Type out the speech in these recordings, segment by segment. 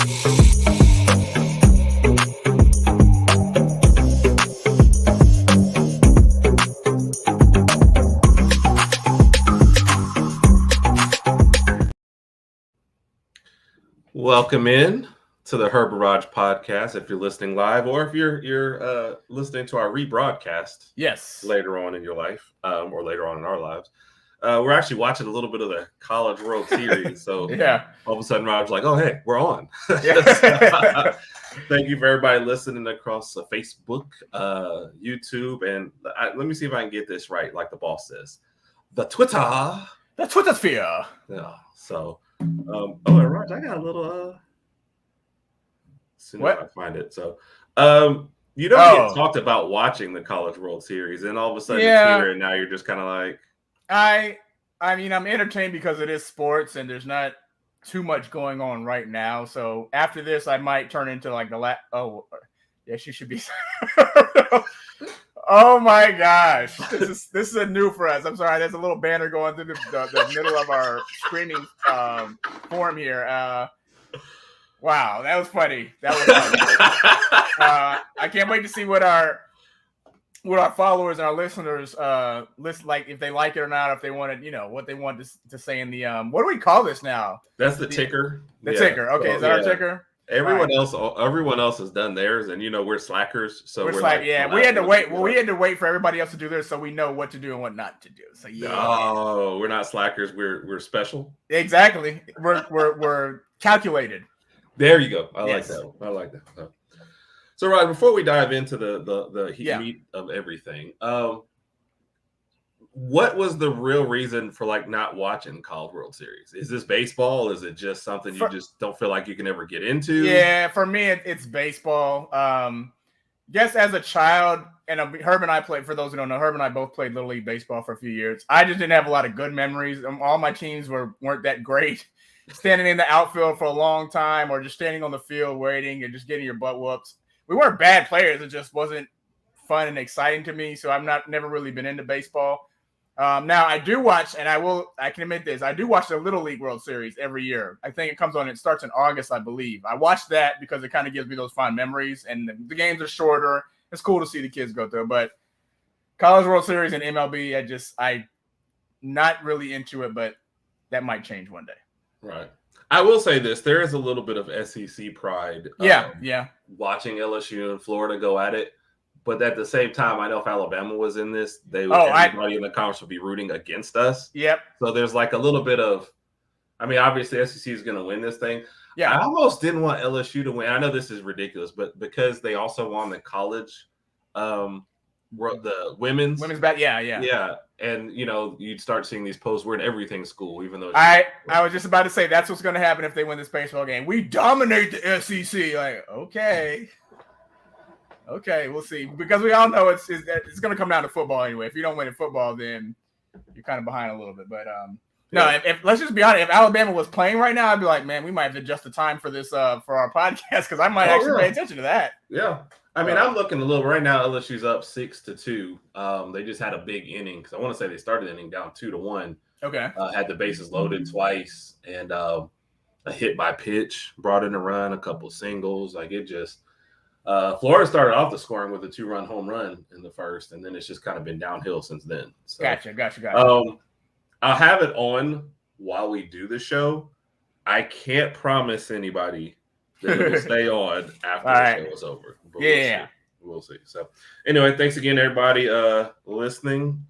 Welcome in to the Rodg podcast. If you're listening live, or if you're listening to our rebroadcast, yes, later on in your life, or later on in our lives, we're actually watching a little bit of the College World Series. So yeah, all of a sudden, Rod's like, "Oh, hey, we're on." Thank you for everybody listening across Facebook, YouTube, and let me see if I can get this right, like the boss says, the Twitter sphere. Yeah. So. And Raj, I got a little as soon as I find it. So you don't get talked about watching the College World Series, and all of a sudden it's here, and now you're just kind of like I mean, I'm entertained because it is sports and there's not too much going on right now. So after this I might turn into like she should be Oh my gosh. This is a new for us. I'm sorry. There's a little banner going through the middle of our screening form here. Wow, that was funny. I can't wait to see what our followers and our listeners list, like if they like it or not, if they wanted, what they want to say in the what do we call this now? That's the ticker. The ticker. Okay, so, is that our ticker? Everyone else has done theirs, and we're slackers. So we're like, we had to wait. Well, we had to wait for everybody else to do theirs, so we know what to do and what not to do. So no, we're not slackers. We're special. Exactly. We're calculated. There you go. I like that. So, Rod, before we dive into the meat of everything, what was the real reason for not watching College World Series? Is this baseball? Is it just something you just don't feel like you can ever get into? Yeah, for me, it's baseball. Guess as a child, and Herb and I played, for those who don't know, Herb and I both played Little League baseball for a few years. I just didn't have a lot of good memories. All my teams weren't that great. Standing in the outfield for a long time, or just standing on the field waiting and just getting your butt whoops. We weren't bad players. It just wasn't fun and exciting to me. So never really been into baseball. Now I do watch, and I can admit this, I do watch the Little League World Series every year. I think it starts in August, I believe. I watch that because it kind of gives me those fond memories, and the games are shorter. It's cool to see the kids go through, but College World Series and MLB, I not really into it, but that might change one day. Right. I will say this, there is a little bit of SEC pride. Watching LSU and Florida go at it. But at the same time, I know if Alabama was in this, everybody in the conference would be rooting against us. Yep. So there's a little bit of, obviously SEC is going to win this thing. Yeah. I almost didn't want LSU to win. I know this is ridiculous, but because they also won the college, the women's back. Yeah. And you'd start seeing these posts. We're in everything school, even though I was just about to say that's what's going to happen if they win this baseball game. We dominate the SEC. Like, okay, we'll see. Because we all know it's going to come down to football anyway. If you don't win in football, then you're kind of behind a little bit. But no, if let's just be honest. If Alabama was playing right now, I'd be like, man, we might have to adjust the time for this for our podcast because I might actually pay attention to that. Yeah. I'm looking a little right now. LSU's up 6-2. They just had a big inning because I want to say they started the inning down 2-1. Okay. Had the bases loaded twice and a hit by pitch brought in a run, a couple singles. Florida started off the scoring with a 2-run home run in the first, and then it's just kind of been downhill since then. So, Gotcha. I'll have it on while we do the show. I can't promise anybody that it will stay on after the show is over. But we'll see. So anyway, thanks again, everybody listening.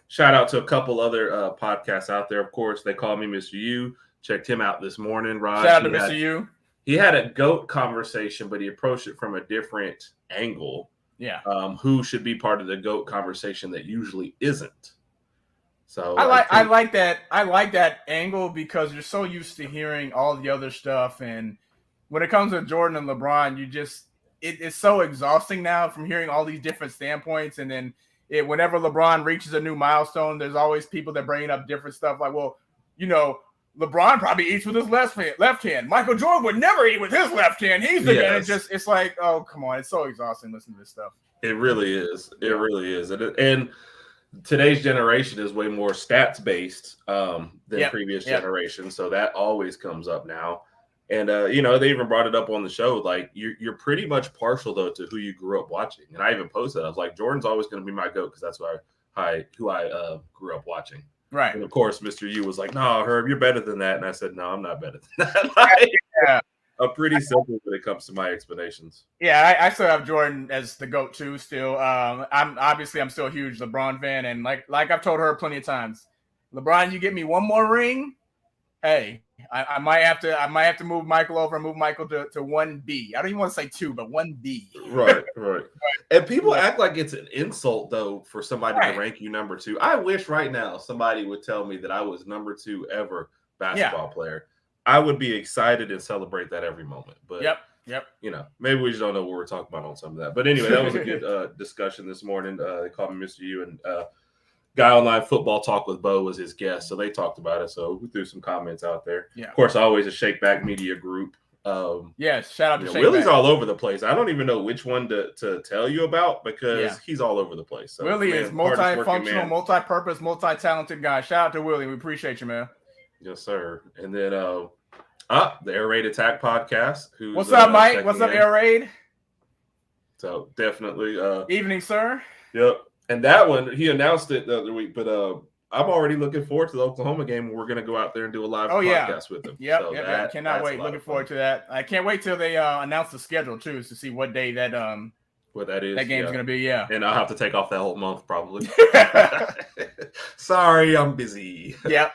Shout out to a couple other podcasts out there. Of course, They Call Me Mr. U. Checked him out this morning. Rod, shout out to Mr. U. He had a GOAT conversation, but he approached it from a different angle. Yeah. Who should be part of the GOAT conversation that usually isn't. So I like that angle because you're so used to hearing all the other stuff, and when it comes to Jordan and LeBron, it's so exhausting now from hearing all these different standpoints, and then whenever LeBron reaches a new milestone, there's always people that bring up different stuff like, well, LeBron probably eats with his left hand. Michael Jordan would never eat with his left hand. He's the guy. It's like, oh, come on. It's so exhausting listening to this stuff. It really is. It really is. And today's generation is way more stats based than previous generations. So that always comes up now. And they even brought it up on the show. Like you're pretty much partial though to who you grew up watching. And I even posted, I was like, Jordan's always going to be my GOAT because that's who I grew up watching. Right. And of course, Mr. U was like, "No, Herb, you're better than that." And I said, "No, I'm not better than that." Yeah. I'm pretty simple when it comes to my explanations. Yeah, I still have Jordan as the GOAT too. Still, I'm still a huge LeBron fan, and like I've told her plenty of times, LeBron, you get me one more ring, hey, I might have to move Michael over and move Michael to 1B. I don't even want to say 2, but 1B. Right. And people act like it's an insult though for somebody to rank you number 2. I wish right now somebody would tell me that I was number 2 ever basketball player. I would be excited and celebrate that every moment. But yep. Maybe we just don't know what we're talking about on some of that. But anyway, that was a good discussion this morning. They called me Mr. U, and Guy Online Football Talk with Bo was his guest, so they talked about it. So we threw some comments out there. Yeah. Of course, always a Shake Back Media group. Yes, shout out to Shake Willie's Back. all over the place. I don't even know which one to tell you about because he's all over the place. So, Willie is multifunctional, multi-purpose, multi-talented guy. Shout out to Willie. We appreciate you, man. Yes, sir. And then the Air Raid Attack podcast. What's up, Mike? What's up, Air Raid? So definitely. Evening, sir. Yep. And that one, he announced it the other week, but I'm already looking forward to the Oklahoma game. We're going to go out there and do a live podcast with him. Yep. Cannot wait. Looking forward to that. I can't wait till they announce the schedule too, to see what day that what that is. That game's going to be. Yeah. And I'll have to take off that whole month probably. Sorry, I'm busy. Yep.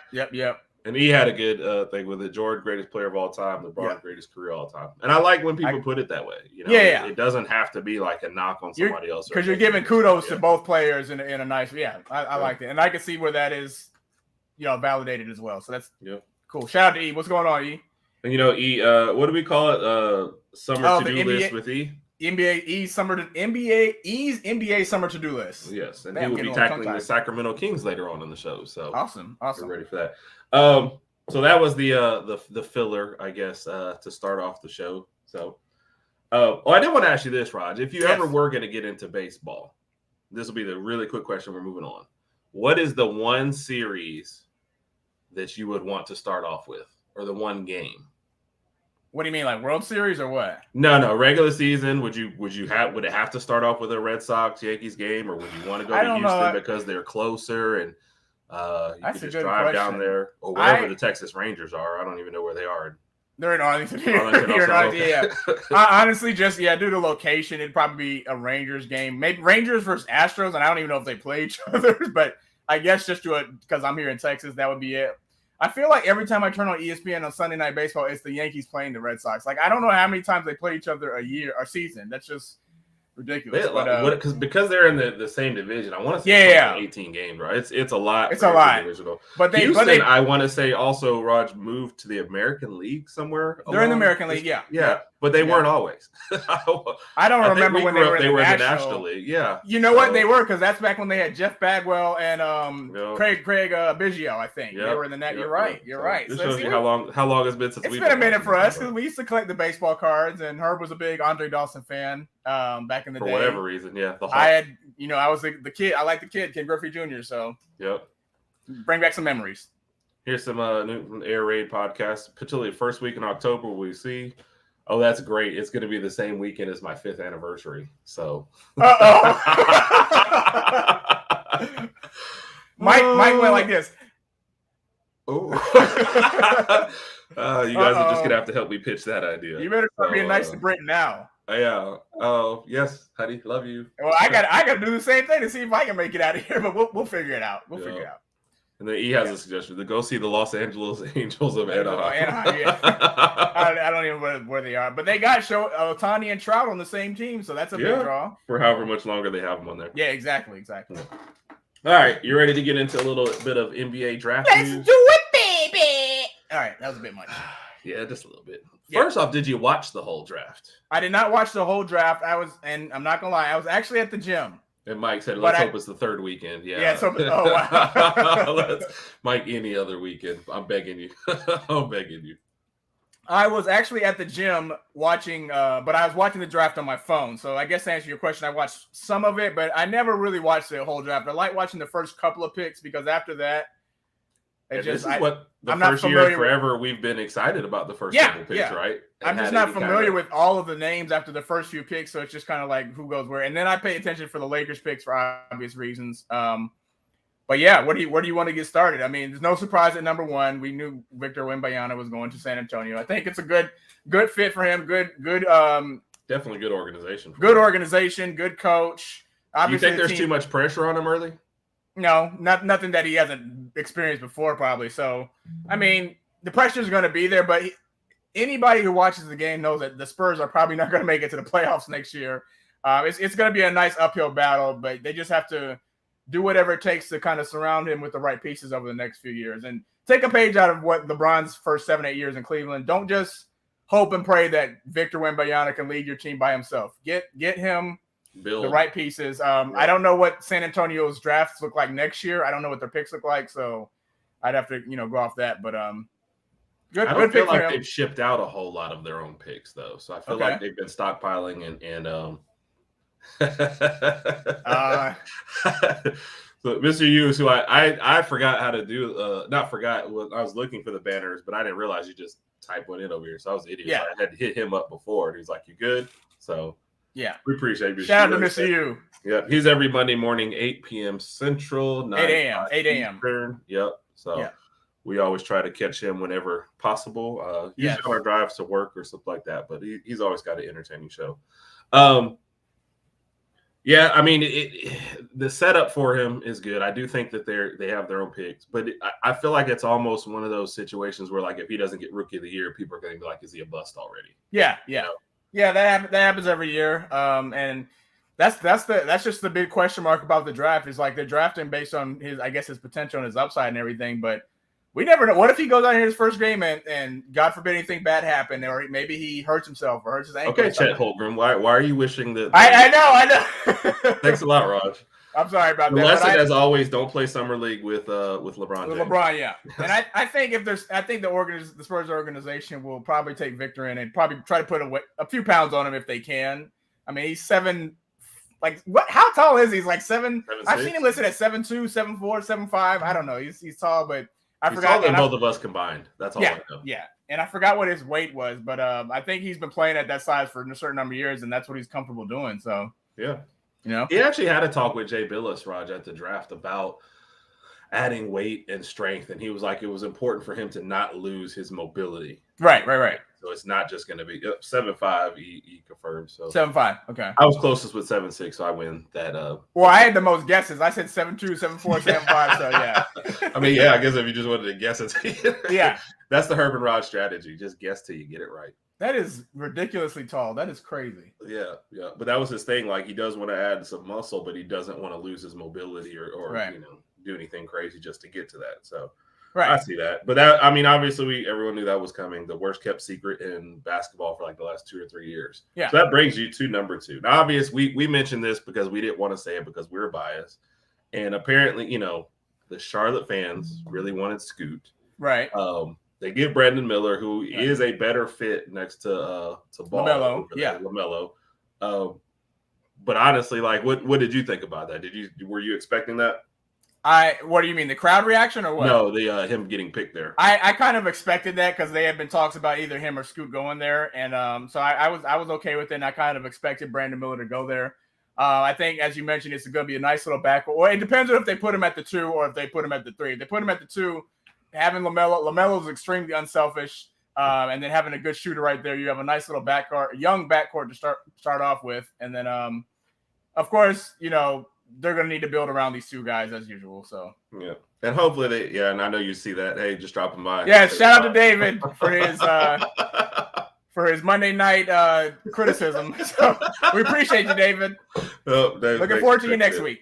And he had a good thing with it. Jordan, greatest player of all time. LeBron, greatest career of all time. And I like when people put it that way. It doesn't have to be like a knock on somebody else. Because you're giving kudos to both players in a nice I like it. And I can see where that is, validated as well. So that's cool. Shout out to E. What's going on, E? And E, what do we call it? Summer to-do list with E? E's NBA summer to-do list. Yes, and he will be tackling the Sacramento Kings later on in the show. So awesome. We're ready for that. So that was the filler, I guess, to start off the show. So, I did want to ask you this, Rodg. If you ever were going to get into baseball, this will be the really quick question. We're moving on. What is the one series that you would want to start off with, or the one game? What do you mean, like World Series or what? No, regular season. Would it have to start off with a Red Sox Yankees game, or would you want to go to Houston because they're closer and you could just drive down there, or wherever the Texas Rangers are? I don't even know where they are. They're in Arlington. Honestly, just due to location, it'd probably be a Rangers game. Maybe Rangers versus Astros, and I don't even know if they play each other. But I guess just because I'm here in Texas, that would be it. I feel like every time I turn on ESPN on Sunday Night Baseball, it's the Yankees playing the Red Sox. Like, I don't know how many times they play each other a season. That's just ridiculous. Because they're in the same division. I want to say 18 games, right? It's a lot. It's a lot. Divisional. But Houston, I want to say also, Rodg moved to the American League somewhere. They're in the American League, yeah. But they weren't always. I don't remember when they were in the National League. Yeah. You know what? They were, because that's back when they had Jeff Bagwell and Craig Biggio, I think. They were in the net. You're right. You're right. This shows you how long it's been since we've been a minute for us, because we used to collect the baseball cards, and Herb was a big Andre Dawson fan back in the day. For whatever reason, yeah. I was the kid. I like the kid, Ken Griffey Jr., so bring back some memories. Here's some new from the Air Raid podcast. Particularly first week in October, we see. Oh, that's great. It's going to be the same weekend as my 5th anniversary. So. Mike went like this. Oh. You guys are just going to have to help me pitch that idea. You better start being nice to Brent now. Yeah. Oh, yes, honey. Love you. Well, I got to do the same thing to see if I can make it out of here, but we'll figure it out. We'll figure it out. And then he has a suggestion to go see the Los Angeles Angels of Anaheim. I don't even know where they are, but they got Ohtani and Trout on the same team, so that's a big draw. For however much longer they have them on there. Yeah, exactly. All right, you ready to get into a little bit of NBA draft news? Let's do it, baby. All right, that was a bit much. Yeah, just a little bit. First off, did you watch the whole draft? I did not watch the whole draft. And I'm not gonna lie, I was actually at the gym. And Mike said, let's hope it's the third weekend. Yeah. Yeah. So, wow. Mike, any other weekend. I'm begging you. I'm begging you. I was actually at the gym watching, but I was watching the draft on my phone. So I guess to answer your question, I watched some of it, but I never really watched the whole draft. I like watching the first couple of picks because after that, This is what the first year forever we've been excited about the first couple picks, right? I'm just not familiar with all of the names after the first few picks, so it's just kind of like who goes where. And then I pay attention for the Lakers picks for obvious reasons. But yeah, where do you want to get started? I mean, there's no surprise at number one. We knew Victor Wembanyama was going to San Antonio. I think it's a good fit for him. Good. Definitely good organization. Good organization. Good coach. Obviously, you think there's too much pressure on him early? No, nothing that he hasn't experienced before, probably. So, I mean, the pressure is going to be there, but anybody who watches the game knows that the Spurs are probably not going to make it to the playoffs next year. It's going to be a nice uphill battle, but they just have to do whatever it takes to kind of surround him with the right pieces over the next few years and take a page out of what LeBron's first 7-8 years in Cleveland. Don't just hope and pray that Victor Wembanyama can lead your team by himself. Get him the right pieces. I don't know what San Antonio's drafts look like next year. I don't know what their picks look like, so I'd have to go off that. But good. I don't feel like they've shipped out a whole lot of their own picks though, so I feel like they've been stockpiling and so Mr. Hughes, who I forgot how to do, not forgot. I was looking for the banners, but I didn't realize you just type one in over here. So I was an idiot. Yeah. So I had to hit him up before, and he's like, "You good?" So yeah, we appreciate you. Shout out to Mr. U. Yep, he's every Monday morning, 8 p.m. Central, 8 a.m. 8 a.m. Yep. So we always try to catch him whenever possible. Usually on our drives to work or stuff like that, but he's always got an entertaining show. Yeah, I mean, the setup for him is good. I do think that they have their own picks, but I feel like it's almost one of those situations where, like, if he doesn't get Rookie of the Year, people are going to be like, "Is he a bust already?" Yeah. That happens every year, and that's just the big question mark about the draft is like they're drafting based on his potential and his upside and everything, but we never know. What if he goes out here his first game and God forbid anything bad happened, or maybe he hurts himself or hurts his ankle? Okay, Chet Holmgren, why are you wishing that? I know. Thanks a lot, Rodg. I'm sorry about that. The lesson, as always, don't play summer league with LeBron. With LeBron, yeah. And I think the Spurs organization will probably take Victor in and probably try to put a few pounds on him if they can. I mean, he's 7. Like what? How tall is he? He's like 7. I've seen him listed at 7'2", 7'4", 7'5". I don't know. He's tall, but. I forgot taller than both of us combined. That's all I know. Yeah, and I forgot what his weight was, but I think he's been playing at that size for a certain number of years, and that's what he's comfortable doing. So yeah, he actually had a talk with Jay Billis, Rodg, at the draft about adding weight and strength, and he was like, it was important for him to not lose his mobility. Right. So it's not just going to be 7'5". He confirmed. So 7'5". Okay. I was closest with 7'6", so I win that. Well, I had the most guesses. I said 7'2", 7'4", 7'5". So yeah. I mean, I guess if you just wanted to guess it, yeah, that's the Herb and Rodg strategy. Just guess till you get it right. That is ridiculously tall. That is crazy. Yeah. But that was his thing. Like, he does want to add some muscle, but he doesn't want to lose his mobility or do anything crazy just to get to that. So. Right. I see that. But that, I mean, obviously everyone knew that was coming. The worst kept secret in basketball for like the last 2 or 3 years. Yeah. So that brings you to number 2. Now, obviously, we mentioned this because we didn't want to say it because we were biased. And apparently, the Charlotte fans really wanted Scoot. Right. They get Brandon Miller, who is a better fit next to Ball. LaMelo. Yeah. LaMelo. But honestly, like, what did you think about that? Were you expecting that? What do you mean, the crowd reaction or what? No, him getting picked there. I kind of expected that because they had been talks about either him or Scoot going there, and so I was okay with it. And I kind of expected Brandon Miller to go there. I think, as you mentioned, it's going to be a nice little backcourt. Well, it depends on if they put him at the 2 or if they put him at the 3. If they put him at the 2, having LaMelo is extremely unselfish, and then having a good shooter right there, you have a nice little young backcourt to start off with, and then of course, they're going to need to build around these 2 guys as usual. So yeah, and hopefully and I know you see that. Hey, just dropping by. Yeah, shout out to David for his Monday night criticism. So we appreciate you, David. Oh, looking forward to you next week.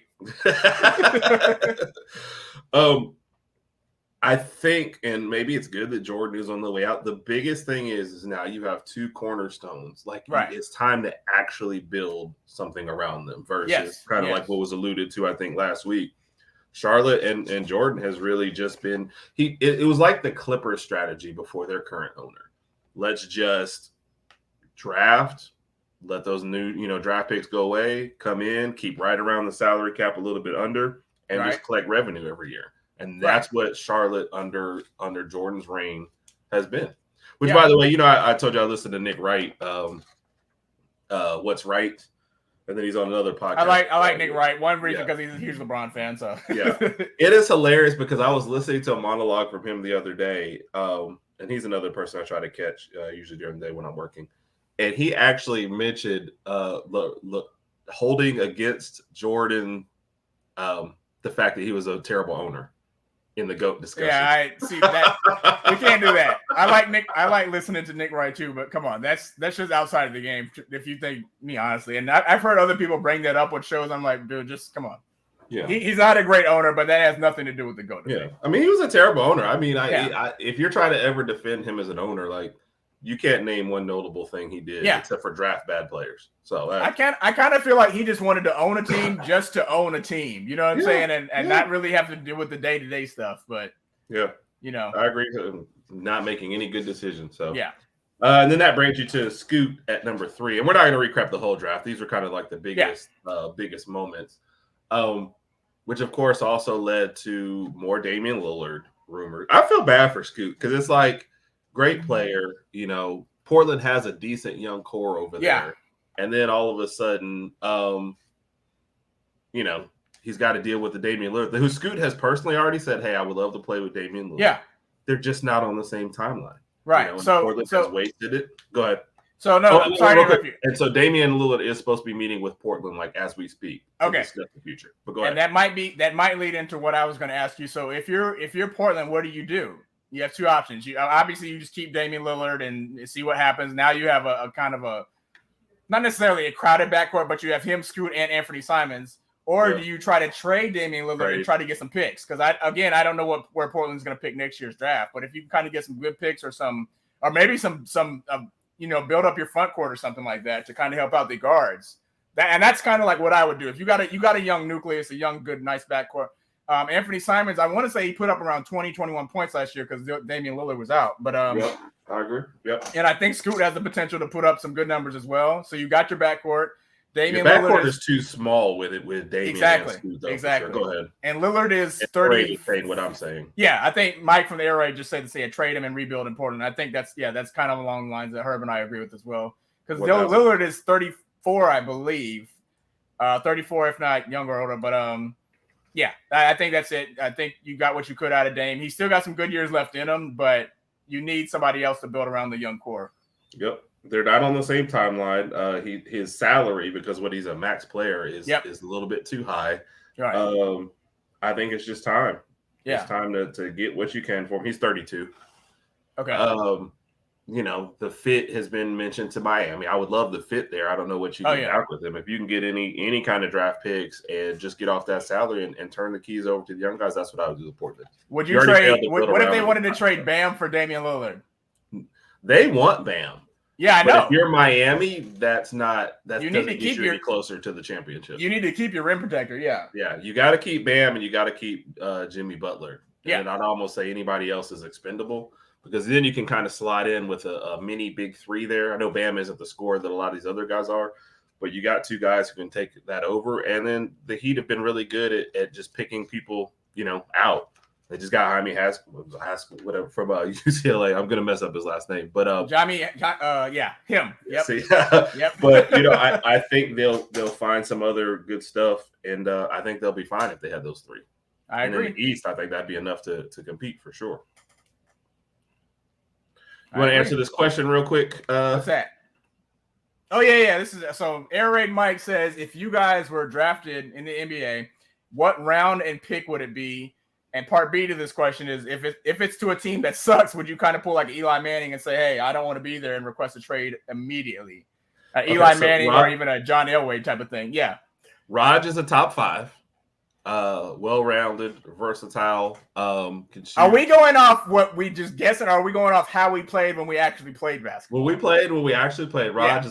I think, and maybe it's good that Jordan is on the way out. The biggest thing is now you have 2 cornerstones. Like, it's time to actually build something around them versus kind of like what was alluded to, I think, last week. Charlotte and Jordan has really just been it was like the Clippers strategy before their current owner. Let's just draft, let those new, draft picks go away, come in, keep right around the salary cap a little bit under, and just collect revenue every year. And that's what Charlotte under Jordan's reign has been. Which, by the way, I told you I listened to Nick Wright, What's Right? And then he's on another podcast. I like Nick Wright. One reason because he's a huge LeBron fan. So it is hilarious because I was listening to a monologue from him the other day, and he's another person I try to catch usually during the day when I'm working. And he actually mentioned holding against Jordan the fact that he was a terrible owner in the GOAT discussion. Yeah, I see that. We can't do that. I like listening to Nick Wright too, but come on, that's just outside of the game. If you think me honestly, and I've heard other people bring that up with shows. I'm like, dude, just come on. Yeah, he's not a great owner, but that has nothing to do with the GOAT. Yeah, I mean, he was a terrible owner. I mean, if you're trying to ever defend him as an owner, like you can't name one notable thing he did, except for draft bad players. So I kind of feel like he just wanted to own a team just to own a team. You know what I'm saying? And not really have to deal with the day-to-day stuff. But I agree with not making any good decisions. So and then that brings you to Scoot at number 3. And we're not going to recap the whole draft. These were kind of like the biggest moments, which of course also led to more Damian Lillard rumors. I feel bad for Scoot because it's like, great player, Portland has a decent young core over there. And then all of a sudden, he's got to deal with the Damian Lillard, who Scoot has personally already said, hey, I would love to play with Damian Lillard. Yeah. They're just not on the same timeline. Right. Portland has wasted it. Go ahead. So, no, I'm sorry to interrupt you. And so Damian Lillard is supposed to be meeting with Portland, like, as we speak. Okay. To discuss the future. But go ahead. And that might lead into what I was going to ask you. So if you're Portland, what do? You have 2 options. You just keep Damian Lillard and see what happens. Now you have a kind of a not necessarily a crowded backcourt, but you have him, Scoot, and Anthony Simons. Or do you try to trade Damian Lillard and try to get some picks? Because I don't know where Portland's going to pick next year's draft. But if you can kind of get some good picks or maybe some build up your front court or something like that to kind of help out the guards. That's kind of like what I would do if you got a young nucleus, a young, good, nice backcourt. Anthony Simons, I want to say he put up around 21 points last year because Damian Lillard was out. But I agree. Yep. And I think Scoot has the potential to put up some good numbers as well. So you got your backcourt. Damian Lillard is too small with Damian. Exactly. And Scoot, exactly. Sure. Go ahead. And Lillard is 30. What I'm saying. Yeah, I think Mike from the Air Raid just said to say trade him and rebuild in Portland. I think that's kind of along the lines that Herb and I agree with as well. Because Lillard is 34, I believe. 34, if not younger or older. But yeah, I think that's it. I think you got what you could out of Dame. He's still got some good years left in him, but you need somebody else to build around the young core. Yep. They're not on the same timeline. His salary, because what he's a max player, is a little bit too high. Right. I think it's just time. Yeah. It's time to get what you can for him. He's 32. Okay. The fit has been mentioned to Miami. I would love the fit there. I don't know what you can out with him. If you can get any kind of draft picks and just get off that salary and turn the keys over to the young guys, that's what I would do with Portland. Would you trade? What if they wanted to trade Bam for Damian Lillard? They want Bam. Yeah, I know. But if you're Miami, that's you need to keep you closer to the championship. You need to keep your rim protector. Yeah. Yeah, you got to keep Bam and you got to keep Jimmy Butler. Yeah. And I'd almost say anybody else is expendable. Because then you can kind of slide in with a mini big 3 there. I know Bam isn't the scorer that a lot of these other guys are, but you got 2 guys who can take that over. And then the Heat have been really good at just picking people, out. They just got Jaime Haskell, whatever, from UCLA. I'm going to mess up his last name, but him. Yep. See, yep. But I think they'll find some other good stuff, and I think they'll be fine if they have those 3. I agree. In the East, I think that'd be enough to compete for sure. You want to answer this question real quick? What's that? Oh, yeah. This is so Air Raid Mike says, if you guys were drafted in the NBA, what round and pick would it be? And part B to this question is, if it's to a team that sucks, would you kind of pull like Eli Manning and say, hey, I don't want to be there and request a trade immediately? Eli Manning or even a John Elway type of thing. Yeah. Rodg is a top 5. Well-rounded, versatile. Are we going off what we just guessing? Or are we going off how we played when we actually played basketball? When we actually played, Rodg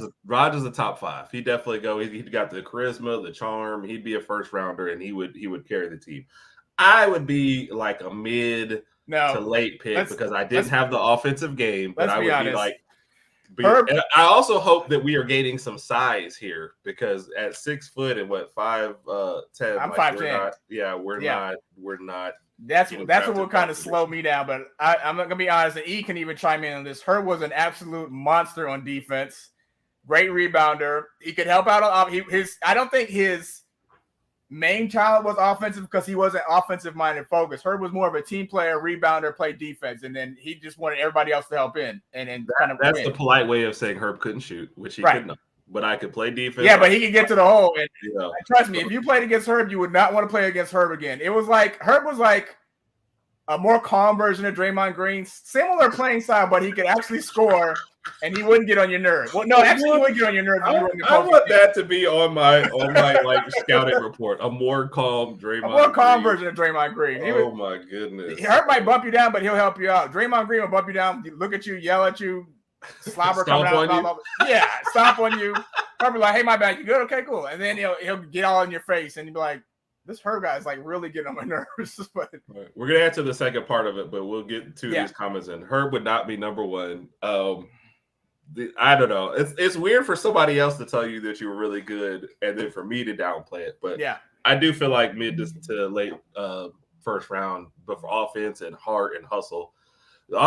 is a top 5. He definitely he got the charisma, the charm. He'd be a first rounder, and he would carry the team. I would be like a mid to late pick because I didn't have the offensive game, but I would be like. And I also hope that we are gaining some size here because at 6 foot and 5'10", I'm 5'10". We're not That's what will kind of slow me down. But I'm not gonna be honest, and E can even chime in on this. Herb was an absolute monster on defense. Great rebounder. He could help out. I don't think his main talent was offensive because he wasn't offensive minded focused. Herb was more of a team player, rebounder, play defense, and then he just wanted everybody else to help in and that's win. The polite way of saying Herb couldn't shoot, which he couldn't. But I could play defense. Yeah, but he could get to the hole. And trust me, if you played against Herb, you would not want to play against Herb again. It was like Herb was like a more calm version of Draymond Green, similar playing style, but he could actually score, and he wouldn't get on your nerves. Well, no, actually, he would get on your nerves. I want that to be on my like scouting report. A more calm Draymond. A more calm version of Draymond Green. My goodness. Herb might bump you down, but he'll help you out. Draymond Green will bump you down, look at you, yell at you. Slobber coming out, yeah, stomp on you. Probably like, hey, my bad, you good? Okay, cool. And then he'll get all in your face, and you'll be like, this Herb guy is like really getting on my nerves. But we're gonna answer the second part of it, but we'll get to these comments. And Herb would not be number one. I don't know. It's weird for somebody else to tell you that you were really good, and then for me to downplay it. But I do feel like mid to late first round, but for offense and heart and hustle.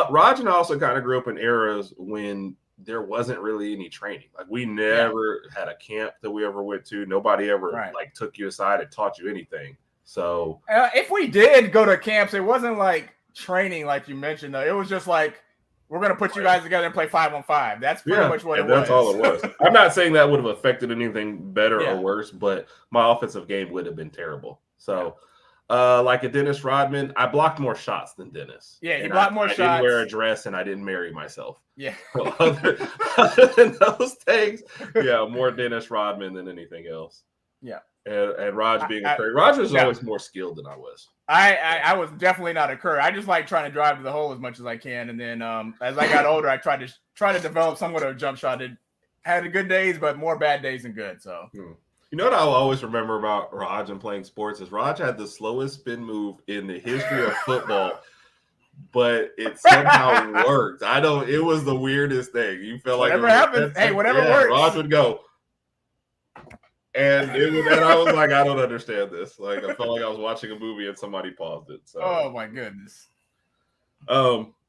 Rodg and I also kind of grew up in eras when there wasn't really any training. Like we never had a camp that we ever went to. Nobody ever like took you aside and taught you anything. So if we did go to camps, it wasn't like training like you mentioned though. It was just like we're gonna put you guys together and play 5-on-5. That's pretty much what it was. That's all it was. I'm not saying that would have affected anything better or worse, but my offensive game would have been terrible. So like a Dennis Rodman, I blocked more shots than Dennis. Yeah, he blocked more shots. I didn't wear a dress and I didn't marry myself. Yeah. other than those things, more Dennis Rodman than anything else. Yeah. And Rodg being a Curry. Rodg was always more skilled than I was. I was definitely not a Curry. I just like trying to drive to the hole as much as I can. And then as I got older, I tried to develop somewhat of a jump shot. It had good days, but more bad days than good. So You know what I'll always remember about Rodg and playing sports is Rodg had the slowest spin move in the history of football, but it somehow worked. It was the weirdest thing. You felt like whatever happens, whatever works. Rodg would go. And I was like, I don't understand this. Like I felt like I was watching a movie and somebody paused it. So oh my goodness.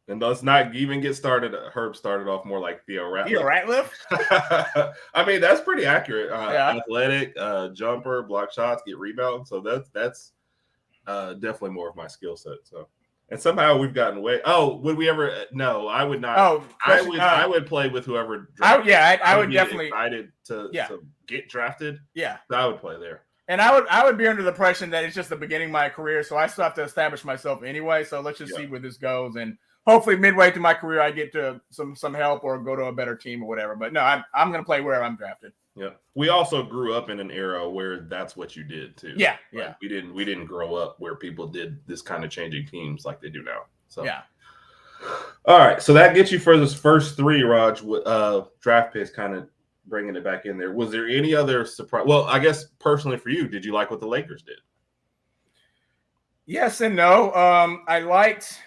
And let's not even get started. Herb started off more like Theo Ratliff. Theo Ratliff? I mean, that's pretty accurate. Athletic, jumper, block shots, get rebounds. So that's definitely more of my skill set. So, and somehow we've gotten away. Oh, would we ever? No, I would not. Oh, I would play with whoever. I would definitely excited to get drafted. Yeah, I would play there. And I would be under the impression that it's just the beginning of my career, so I still have to establish myself anyway. So let's just see where this goes, and hopefully midway through my career, I get to some help or go to a better team or whatever. But no, I'm going to play wherever I'm drafted. Yeah, we also grew up in an era where that's what you did too. Yeah, like we didn't grow up where people did this kind of changing teams like they do now. So all right, so that gets you for this first three, Rodg. Draft picks, kind of bringing it back in there. Was there any other surprise? Well, I guess personally for you, did you like what the Lakers did? Yes and no. I liked.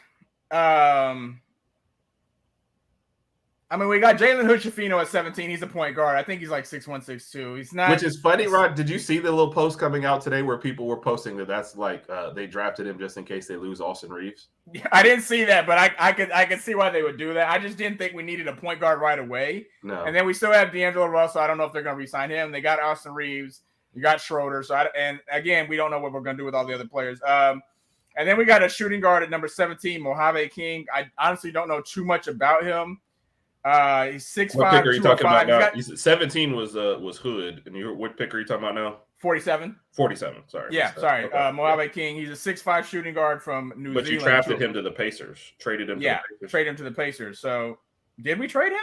I mean, we got Jalen Hood-Schifino at 17. He's a point guard. I think he's like 6'1", 6'2". He's not. Which is funny, Rod. Did you see the little post coming out today where people were posting that's like they drafted him just in case they lose Austin Reeves? Yeah, I didn't see that, but I could see why they would do that. I just didn't think we needed a point guard right away. No. And then we still have D'Angelo Russell. I don't know if they're going to re-sign him. They got Austin Reeves. You got Schroeder. And again, we don't know what we're going to do with all the other players. And then we got a shooting guard at number 17, Mojave King. I honestly don't know too much about him. He's 6'5". What pick are you talking about now? 17 was Hood, and what pick are you talking about now? 47. 47. Sorry. Yeah, sorry. Okay. Mojave King. He's a 6'5" shooting guard from New Zealand. But you drafted him to the Pacers. Traded him. Yeah, traded him to the Pacers. So, did we trade him?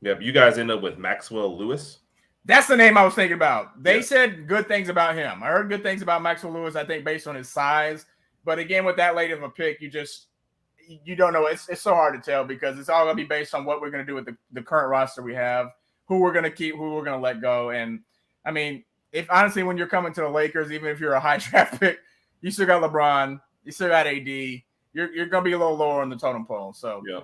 Yeah, you guys end up with Maxwell Lewis. That's the name I was thinking about. They said good things about him. I heard good things about Maxwell Lewis, I think, based on his size. But again, with that late of a pick, you don't know. It's so hard to tell because it's all going to be based on what we're going to do with the current roster we have, who we're going to keep, who we're going to let go. And, I mean, if honestly, when you're coming to the Lakers, even if you're a high draft pick, you still got LeBron, you still got AD. You're going to be a little lower on the totem pole. So, yeah.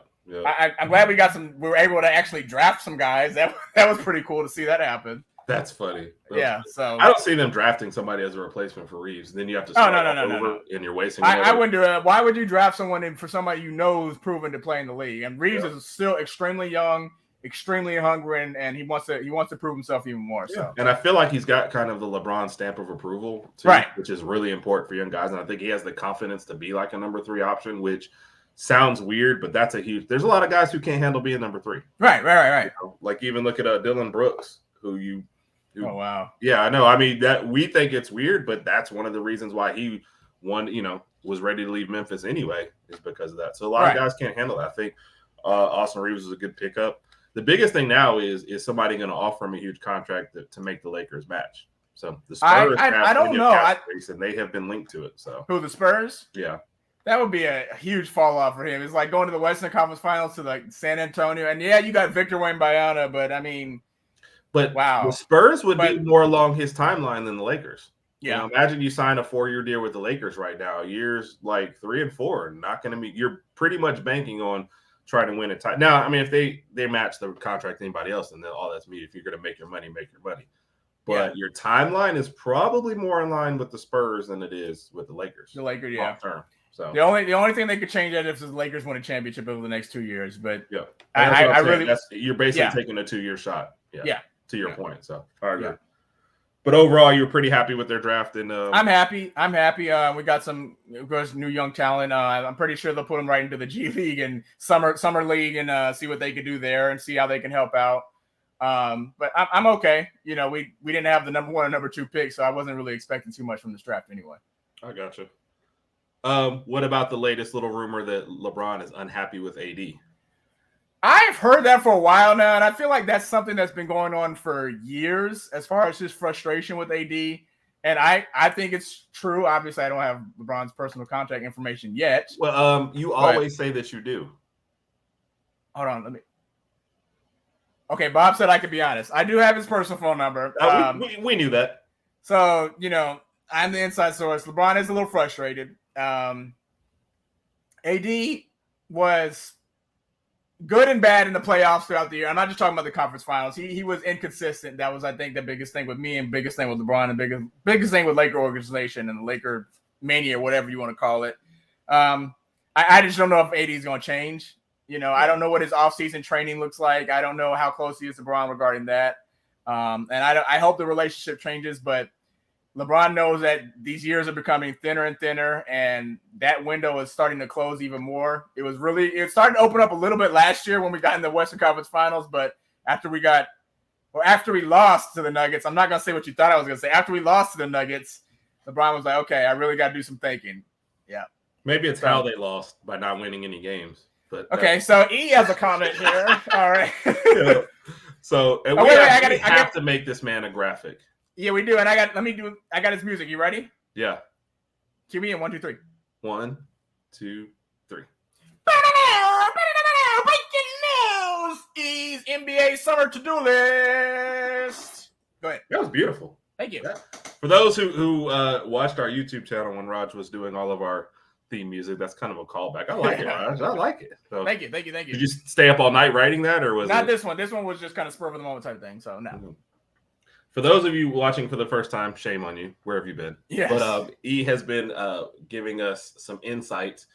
I'm glad we were able to actually draft some guys. That was pretty cool to see that happen. That's funny. Yeah, so I don't see them drafting somebody as a replacement for Reeves. Then you have to start over, and you're wasting. I wouldn't do it. Why would you draft someone for somebody you know is proven to play in the league? And Reeves is still extremely young, extremely hungry, and he wants to prove himself even more. So, and I feel like he's got kind of the LeBron stamp of approval, too, which is really important for young guys. And I think he has the confidence to be like a number 3 option, which sounds weird, but that's a huge. There's a lot of guys who can't handle being number 3. Right. You know, like even look at Dylan Brooks, who oh wow. Yeah, I know. I mean, that we think it's weird, but that's one of the reasons why he was ready to leave Memphis anyway, is because of that. So a lot of guys can't handle that. I think Austin Reeves is a good pickup. The biggest thing now is somebody going to offer him a huge contract to make the Lakers match. So the Spurs I don't know. And they have been linked to it. So who, the Spurs? Yeah. That would be a huge fall off for him. It's like going to the Western Conference Finals to like San Antonio. And yeah, you got Victor Wembanyama, but I mean, wow. The Spurs would be more along his timeline than the Lakers. Yeah. You know, imagine you sign a 4-year deal with the Lakers right now. Years like 3 and 4, not going to be. You're pretty much banking on trying to win a title. Now, I mean, if they match the contract to anybody else, then all that's me. If you're going to make your money, make your money. But your timeline is probably more in line with the Spurs than it is with the Lakers. The Lakers, long term. So the only thing they could change that if the Lakers win a championship over the next 2 years. But I really you're basically taking a 2-year shot. Yeah. To your point. So I agree. Yeah. But overall, you're pretty happy with their draft, and I'm happy. We got some new young talent. I'm pretty sure they'll put them right into the G League and summer league, and see what they could do there, and see how they can help out. But I'm okay. You know, we didn't have the number 1 and number 2 pick, so I wasn't really expecting too much from this draft anyway. I gotcha. What about the latest little rumor that LeBron is unhappy with AD? I've heard that for a while now, and I feel like that's something that's been going on for years as far as his frustration with AD. And I think it's true. Obviously, I don't have LeBron's personal contact information yet. Well, you always say that you do. Hold on, Okay, Bob said I could be honest. I do have his personal phone number. We knew that. So, you know, I'm the inside source. LeBron is a little frustrated. AD was good and bad in the playoffs throughout the year. I'm not just talking about the conference finals. He was inconsistent. That was, I think, the biggest thing with me and biggest thing with LeBron and biggest thing with Laker organization and the Laker mania, whatever you want to call it. I just don't know if AD is going to change. You know, I don't know what his offseason training looks like. I don't know how close he is to LeBron regarding that. And I hope the relationship changes, but LeBron knows that these years are becoming thinner and thinner, and that window is starting to close even more. It started to open up a little bit last year when we got in the Western Conference Finals, but after we lost to the Nuggets, I'm not going to say what you thought I was going to say. After we lost to the Nuggets, LeBron was like, okay, I really got to do some thinking. Yeah. Maybe it's how they lost by not winning any games. But okay, so E has a comment here. All right. Yeah. So and we have to make this man a graphic. Yeah, we do. And I got his music. You ready? Yeah. Cue me in 1, 2, 3. 1, 2, 3. Breaking news is NBA summer to-do list. Go ahead. That was beautiful. Thank you. For those who watched our YouTube channel when Rodg was doing all of our theme music, that's kind of a callback. I like it, Rodg. I like it. So, thank you. Did you stay up all night writing that, or was not this one? This one was just kind of spur of the moment type thing. So no. Mm-hmm. For those of you watching for the first time, shame on you. Where have you been? Yes. But E has been giving us some insights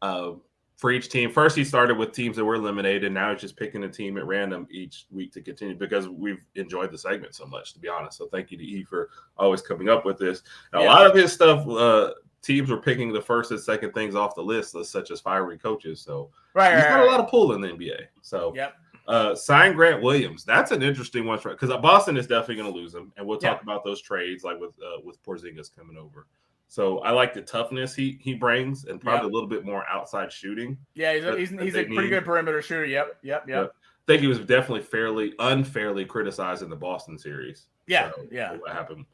for each team. First, he started with teams that were eliminated, and now he's just picking a team at random each week to continue because we've enjoyed the segment so much, to be honest. So thank you to E for always coming up with this. Now, a lot of his stuff, teams were picking the first and second things off the list, such as fiery coaches. So he's got a lot of pull in the NBA. So sign Grant Williams. That's an interesting one because Boston is definitely going to lose him, and we'll talk about those trades like with Porzingis coming over. So I like the toughness he brings, and probably a little bit more outside shooting. Yeah, he's a pretty good perimeter shooter. Yep. I think he was definitely unfairly criticized in the Boston series. Yeah, so what happened?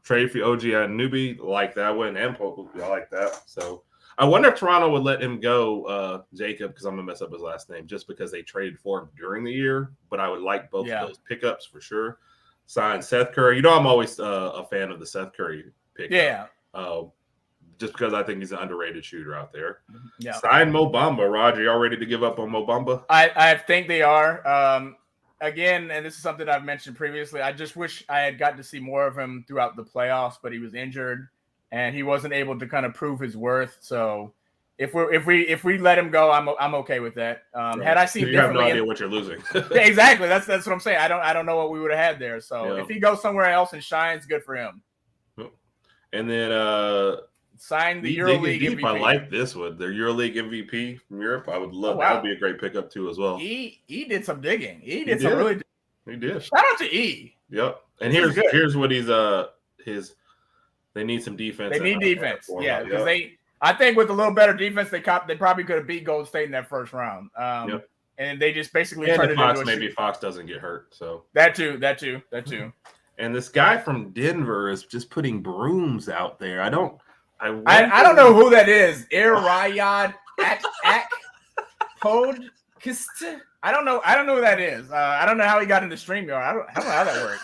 Trade for OG Anunoby, like that one, and Pope, I like that. So I wonder if Toronto would let him go, Jacob, because I'm gonna mess up his last name, just because they traded for him during the year. But I would like both of those pickups for sure. Sign Seth Curry. You know, I'm always a fan of the Seth Curry pick. Yeah. Just because I think he's an underrated shooter out there. Yeah. Sign Mo Bamba. Roger, y'all ready to give up on Mo Bamba? I think they are. again, and this is something I've mentioned previously, I just wish I had gotten to see more of him throughout the playoffs, but he was injured and he wasn't able to kind of prove his worth. So if we let him go, I'm okay with that. Right. Had I seen, you have no idea what you're losing. Yeah, exactly. That's what I'm saying. I don't know what we would have had there. So if he goes somewhere else and shines, good for him. And then sign the EuroLeague MVP. I like this one. The EuroLeague MVP from Europe. I would love that. Would be a great pickup too as well. E did some digging. He did. Really. He did. Shout out to E. Yep. And here's what he's They need some defense. They need defense. Yeah, because I think with a little better defense, they probably could have beat Golden State in that first round. And they just basically turned it into maybe Fox doesn't get hurt. So that too. And this guy from Denver is just putting brooms out there. I don't know who that is. Rayad Podcast. I don't know who that is. I don't know how he got into StreamYard. I don't know how that works.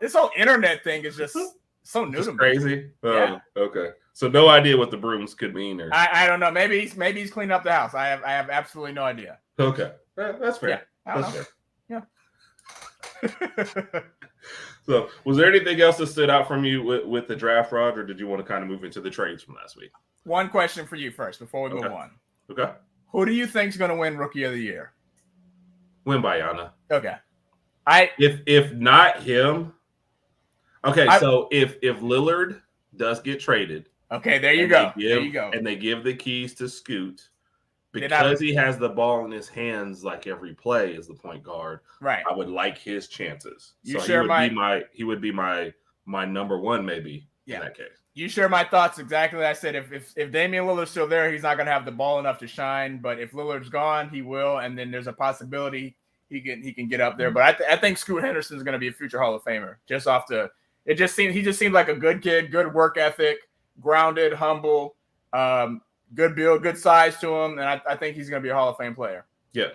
This whole internet thing is just so new to me. Crazy. Yeah. Okay. So no idea what the brooms could mean, or I don't know. Maybe he's cleaning up the house. I have absolutely no idea. Okay, that's fair. Yeah, that's fair. Yeah. So, was there anything else that stood out from you with the draft, Rod, or did you want to kind of move into the trades from last week? One question for you first before we move on. Okay. Who do you think is going to win Rookie of the Year? Wembanyama. Okay. If not him. Okay, so if Lillard does get traded. Okay, there you go. And they give the keys to Scoot. Because he has the ball in his hands like every play as the point guard, right? I would like his chances. He would be my number one maybe in that case. You share my thoughts exactly. I said if Damian Lillard's still there, he's not going to have the ball enough to shine. But if Lillard's gone, he will, and then there's a possibility he can get up there. But I think Scoot Henderson is going to be a future Hall of Famer. He just seemed like a good kid, good work ethic, grounded, humble. Good build, good size to him, and I think he's going to be a Hall of Fame player. Yeah.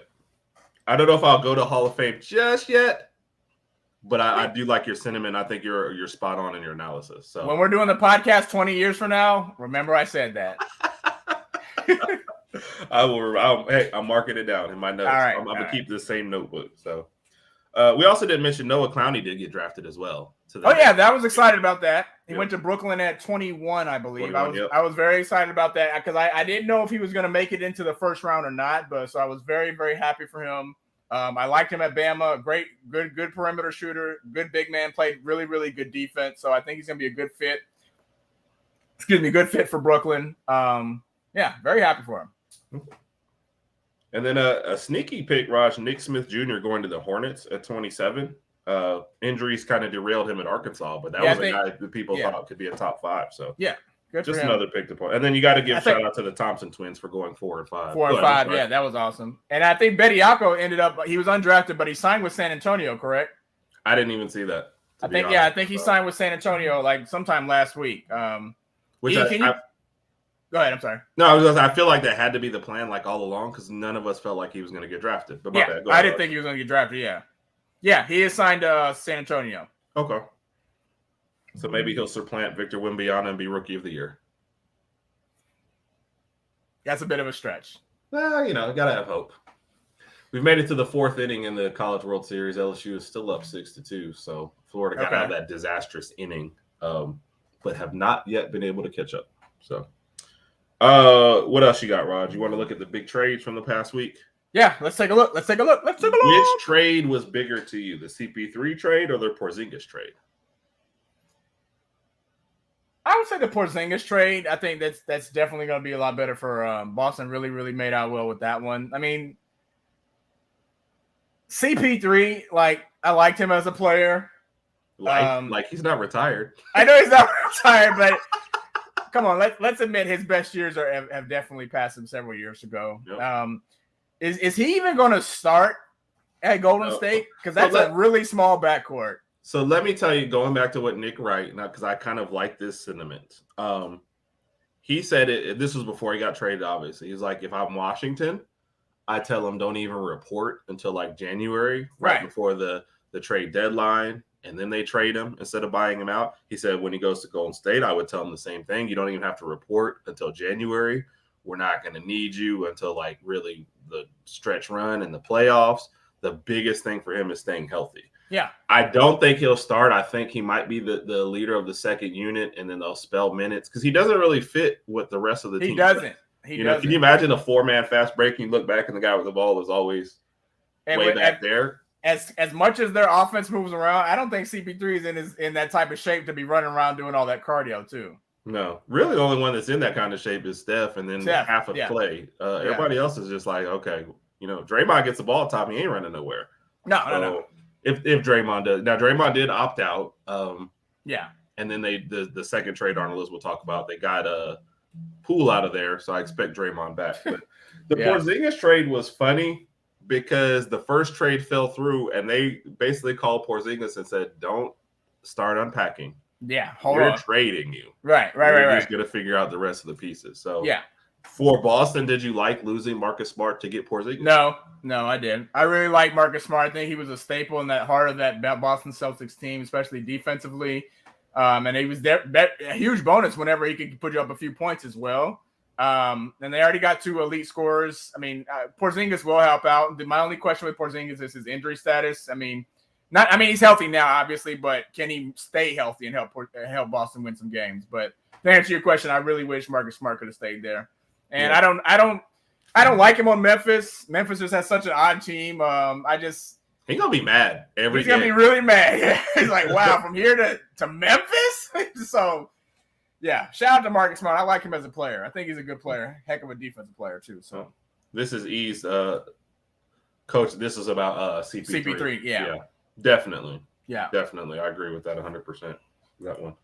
I don't know if I'll go to Hall of Fame just yet, but I do like your sentiment. I think you're spot on in your analysis. So when we're doing the podcast 20 years from now, remember I said that. I will. I'm marking it down in my notes. All right, I'm going to keep the same notebook. So we also didn't mention Noah Clowney did get drafted as well. I was excited about that. He went to Brooklyn at 21, I believe. I was very excited about that because I didn't know if he was going to make it into the first round or not. So I was very, very happy for him. I liked him at Bama. Good perimeter shooter, good big man, played really, really good defense. So I think he's going to be a good fit. Good fit for Brooklyn. Very happy for him. And then a sneaky pick, Raj, Nick Smith Jr. going to the Hornets at 27. Injuries kind of derailed him at Arkansas, but that was a guy that people thought could be a top 5. So good just another pick to point. And then you got to give shout out to the Thompson twins for going 4 and 5. 4 and 5, that was awesome. And I think Bediako he was undrafted, but he signed with San Antonio, correct? I didn't even see that. I think he signed with San Antonio like sometime last week. Go ahead. I'm sorry. No, I feel like that had to be the plan, like all along, because none of us felt like he was going to get drafted. But my bad. I didn't think he was going to get drafted. Yeah, he is signed to San Antonio. Okay. So maybe he'll supplant Victor Wembanyama and be Rookie of the Year. That's a bit of a stretch. Well, gotta have hope. We've made it to the 4th inning in the College World Series. LSU is still up 6-2, so Florida got out of that disastrous inning, but have not yet been able to catch up. So. What else you got, Rod? You want to look at the big trades from the past week? Yeah, let's take a look. Which trade was bigger to you, the CP3 trade or the Porzingis trade? I would say the Porzingis trade. I think that's definitely going to be a lot better for Boston. Really, really made out well with that one. I mean, CP3, I liked him as a player. Like he's not retired. I know he's not retired, but come on, let's admit his best years have definitely passed him several years ago. Yep. Is he even going to start at Golden State? Because that's a really small backcourt. So let me tell you, going back to what Nick Wright, because I kind of like this sentiment. He said it. This was before he got traded, obviously. He's like, if I'm Washington, I tell him don't even report until like January, right before the trade deadline. And then they trade him instead of buying him out. He said when he goes to Golden State, I would tell him the same thing. You don't even have to report until January. We're not going to need you until like really the stretch run and the playoffs. the biggest thing for him is staying healthy. Yeah. I don't think he'll start. I think he might be the leader of the second unit, and then they'll spell minutes because he doesn't really fit what the rest of the team He doesn't. Can you imagine a 4-man fast break? You look back and the guy with the ball is always back there. As much as their offense moves around, I don't think CP3 is in that type of shape to be running around doing all that cardio too. No, really, the only one that's in that kind of shape is Steph, and then half of Clay. Everybody else is just like, okay, Draymond gets the ball top, he ain't running nowhere. No. If Draymond does, now Draymond did opt out. And then the second trade Arnold we'll talk about. They got a Poole out of there, so I expect Draymond back. But the Porzingis trade was funny because the first trade fell through, and they basically called Porzingis and said, "Don't start unpacking. Yeah, we're trading you. Right. We're just gonna figure out the rest of the pieces." So for Boston, did you like losing Marcus Smart to get Porzingis? No, I didn't. I really like Marcus Smart. I think he was a staple in that heart of that Boston Celtics team, especially defensively. And he was there, a huge bonus whenever he could put you up a few points as well. And they already got 2 elite scorers. I mean, Porzingis will help out. My only question with Porzingis is his injury status. I mean, he's healthy now, obviously, but can he stay healthy and help Boston win some games? But to answer your question, I really wish Marcus Smart could have stayed there. And I don't like him on Memphis. Memphis just has such an odd team. He's gonna be mad He's gonna be really mad. He's like, wow, from here to Memphis. So, yeah. Shout out to Marcus Smart. I like him as a player. I think he's a good player. Heck of a defensive player too. So, this is E's coach. This is about CP3. CP3. Yeah. Definitely. Yeah. Definitely. I agree with that 100%. That one.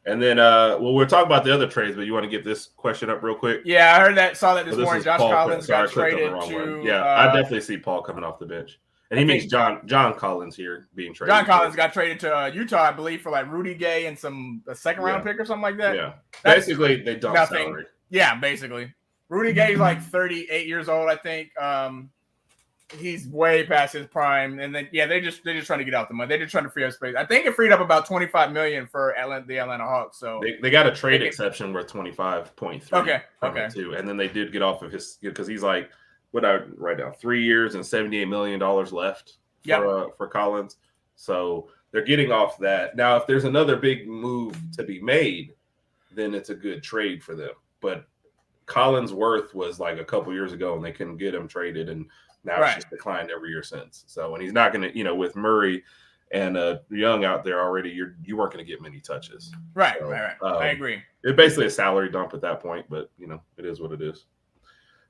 And then, we'll talk about the other trades, but you want to get this question up real quick? Yeah, saw that this morning. Josh Collins got traded to. Yeah, I definitely see Paul coming off the bench. And he means John Collins here being traded. John Collins got traded to Utah, I believe, for like Rudy Gay and a second round pick or something like that. Yeah. Basically, they dumped salary. Yeah, basically. Rudy Gay's like 38 years old, I think. He's way past his prime, and then they're just trying to get out the money. They're just trying to free up space. I think it freed up about $25 million for the Atlanta Hawks. So they got a trade exception worth 25.3. Okay. Too, and then they did get off of his because he's like, what I write down, 3 years and $78 million left for Collins. So they're getting off that. Now, if there's another big move to be made, then it's a good trade for them. But Collins' worth was like a couple years ago, and they couldn't get him traded, and now it's just declined every year since. So, and he's not going to, with Murray and Young out there already, you weren't going to get many touches. Right. I agree. It's basically a salary dump at that point, but it is what it is.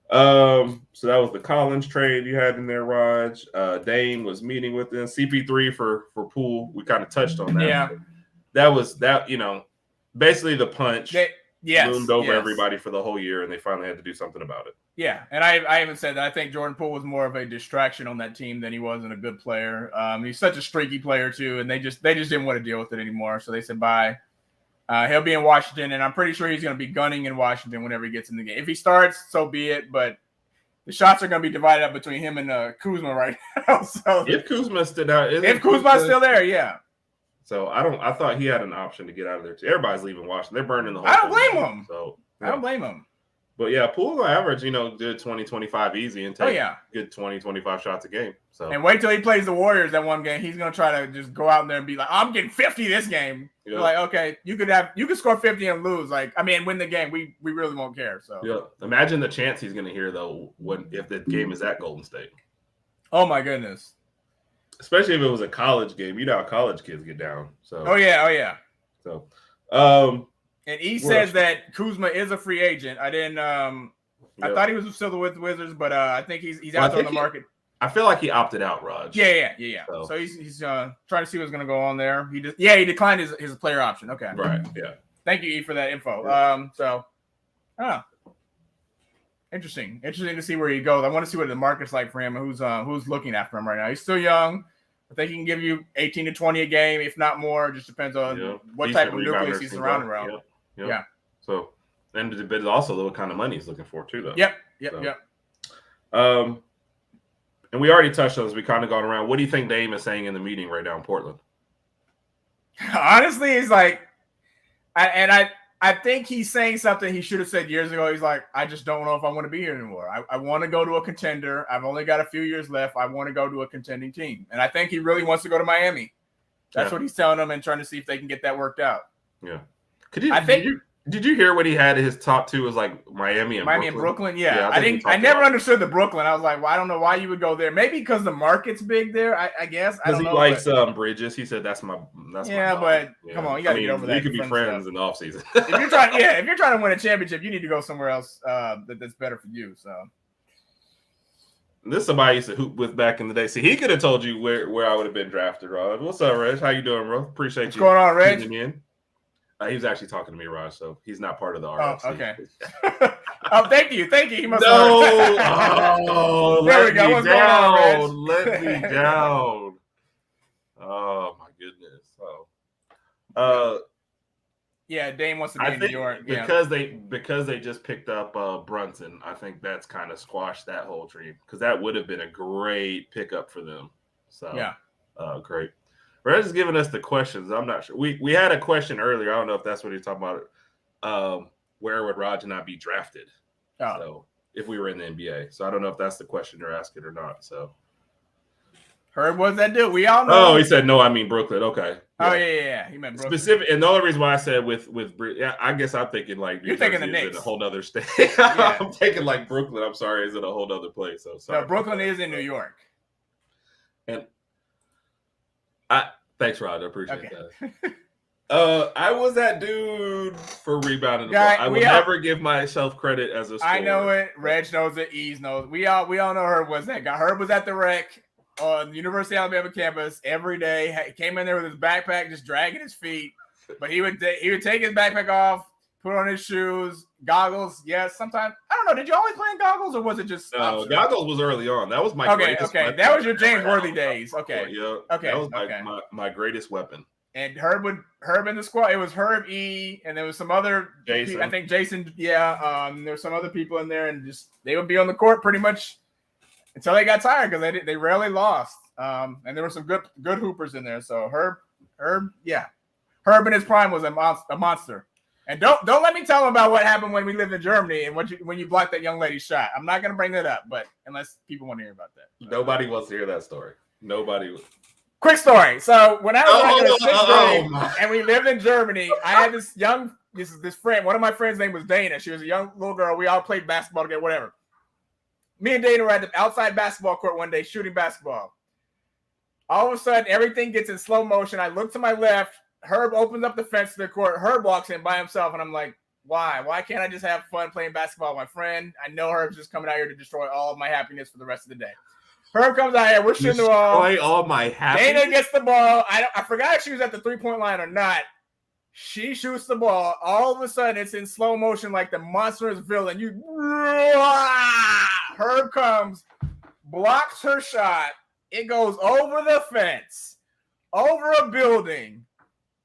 So that was the Collins trade you had in there, Rodg. Dame was meeting with them. CP3 for Poole. We kind of touched on that. Yeah. That was basically the punch. Loomed over everybody for the whole year, and they finally had to do something about it. Yeah, and I even said that I think Jordan Poole was more of a distraction on that team than he wasn't a good player. He's such a streaky player too, and they just didn't want to deal with it anymore. So they said bye. He'll be in Washington, and I'm pretty sure he's going to be gunning in Washington whenever he gets in the game. If he starts, so be it. But the shots are going to be divided up between him and Kuzma right now. So if Kuzma's still out, if Kuzma's still there, yeah. So I thought he had an option to get out of there too. Everybody's leaving Washington. They're burning the whole. I don't blame him. So I don't blame him. But yeah, Poole will average, good 20, 25 easy and take good 20, 25 shots a game. So and wait till he plays the Warriors that one game. He's gonna try to just go out there and be like, I'm getting 50 this game. You're like, okay, you could score 50 and lose. Win the game. We really won't care. So imagine the chance he's gonna hear though if the game is at Golden State. Oh my goodness. Especially if it was a college game. You know how college kids get down. So Oh yeah. So and he says that Kuzma is a free agent. I didn't. I thought he was still with the Wizards, but I think he's out there on the market. I feel like he opted out, Rodg. Yeah. So he's trying to see what's going to go on there. He declined his player option. Okay. Right. Yeah. Thank you, E, for that info. Interesting to see where he goes. I want to see what the market's like for him and who's looking after him right now. He's still young. I think he can give you 18 to 20 a game, if not more. It just depends on what type of nucleus he's surrounded around. Yeah. So, but it's also what kind of money he's looking for too, though. Yep. And we already touched on this. We kind of gone around. What do you think Dame is saying in the meeting right now in Portland? Honestly, it's like, I think he's saying something he should have said years ago. He's like, I just don't know if I want to be here anymore. I want to go to a contender. I've only got a few years left. I want to go to a contending team. And I think he really wants to go to Miami. That's what he's telling them and trying to see if they can get that worked out. Yeah. Did you hear what he had? His top two was like Miami and Brooklyn. Yeah. I never understood the Brooklyn. I was like, well, I don't know why you would go there. Maybe because the market's big there. I guess. Because he likes Bridges. He said that's my. But come on, you got to get over that. We could be friends in the offseason. if you're trying to win a championship, you need to go somewhere else that's better for you. So. This is somebody I used to hoop with back in the day. See, he could have told you where I would have been drafted, Rod. What's up, Reg? How you doing, bro? Appreciate What's going on, Reg? He was actually talking to me, Raj, so he's not part of the RFC. Oh, okay. Thank you. He must there we go. What's going on, Reg? Let me down. Oh, my goodness. Dame wants to be in New York. Because they just picked up Brunson, I think that's kind of squashed that whole dream because that would have been a great pickup for them. So, great. Reg is giving us the questions. I'm not sure. We had a question earlier. I don't know if that's what he's talking about. Where would Rodg not be drafted? So if we were in the NBA. So I don't know if that's the question you're asking or not. So Herb, what's that do? We all know. Oh, he said no. I mean Brooklyn. Okay. Oh yeah. He meant Brooklyn. Specific. And the only reason why I said with I guess I'm thinking like you're thinking the Knicks. A whole other state. I'm thinking like Brooklyn. I'm sorry, is in a whole other place. So sorry. No, Brooklyn is in New York. And thanks, Rod. I appreciate that. I was that dude for rebounding the ball. I will never give myself credit as a scorer. I know it. Reg knows it. Ease knows. We all know Herb was that guy. Herb was at the rec on the University of Alabama campus every day. He came in there with his backpack, just dragging his feet. But he would take his backpack off, put on his shoes, goggles. Yes, sometimes I don't know. Did you always play in goggles, or was it just? No, goggles was early on. That was my greatest weapon. That was your James Worthy days. Okay, that was my greatest weapon. And Herb in the squad. It was Herb E, and there was some other. Jason. I think Jason. Yeah. There's some other people in there, and just they would be on the court pretty much until they got tired because they rarely lost. And there were some good hoopers in there. So Herb in his prime was a monster. And don't let me tell him about what happened when we lived in Germany and when you blocked that young lady's shot. I'm not gonna bring that up, but unless people want to hear about that. Nobody wants to hear that story. Nobody. Quick story. So when I was in sixth grade and we lived in Germany, I had this friend. One of my friends' name was Dana. She was a young little girl. We all played basketball together, whatever. Me and Dana were at the outside basketball court one day shooting basketball. All of a sudden, everything gets in slow motion. I look to my left. Herb opens up the fence to the court. Herb walks in by himself, and I'm like, why? Why can't I just have fun playing basketball with my friend? I know Herb's just coming out here to destroy all of my happiness for the rest of the day. Herb comes out here. We're shooting the ball. Destroy all my happiness. Dana gets the ball. I forgot if she was at the three-point line or not. She shoots the ball. All of a sudden, it's in slow motion like the monstrous villain. Herb comes, blocks her shot. It goes over the fence, over a building,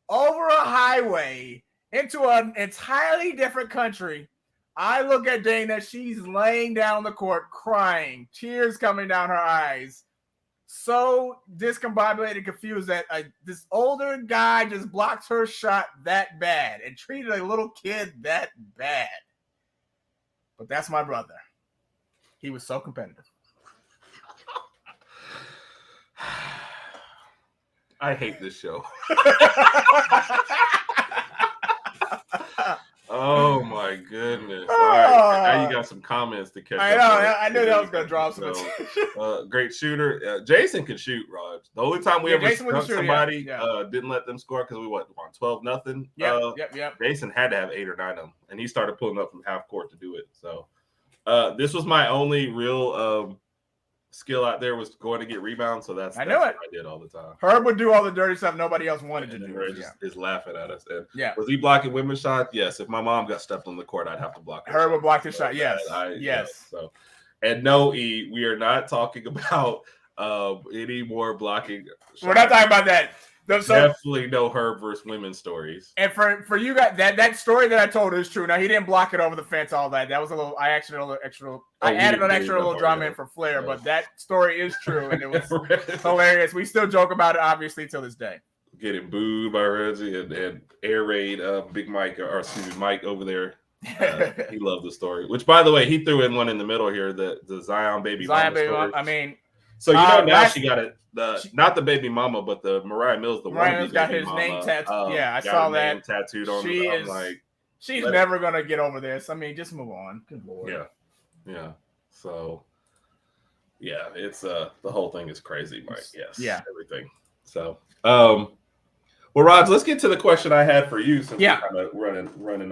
over a highway, into an entirely different country. I look at Dana. She's laying down on the court, crying, tears coming down her eyes. So discombobulated, confused that this older guy just blocked her shot that bad and treated a little kid that bad. But that's my brother. He was so competitive. I hate this show. Oh my goodness! All right, now you got some comments to catch up. I knew that was going to draw some attention. Great shooter. Jason can shoot, Rod. The only time we ever struck somebody didn't let them score because we won 12-0. Yep. Jason had to have 8 or 9 of them, and he started pulling up from half court to do it. So this was my only real skill out there was going to get rebounds. So that's what I did all the time. Herb would do all the dirty stuff nobody else wanted to do. Herb is laughing at us. And was he blocking women's shots? Yes. If my mom got stepped on the court, I'd have to block her. Herb would block the shot. Yes. Yes. So, and no, E, we are not talking about any more blocking. We're not talking about that. Definitely no Herb versus women stories. And for you guys, that story that I told is true. Now he didn't block it over the fence, all that. That was a little. I added an extra little drama in for flair, but that story is true, and it was hilarious. We still joke about it, obviously, till this day. getting booed by Reggie and air raid Big Mike, or excuse me, Mike over there. He loved the story. Which, by the way, he threw in one in the middle here, the Zion baby mama story. I mean, so now she got it. Not the baby mama, but the Mariah Mills. Mariah Mills got his name tattooed. Yeah, I saw that tattooed on. I'm like, she's never gonna get over this. I mean, just move on. Good Lord. Yeah. So, yeah, it's the whole thing is crazy, Mike. Yes. Yeah. Everything. So, well, Rodg, let's get to the question I had for you since we're kind of running.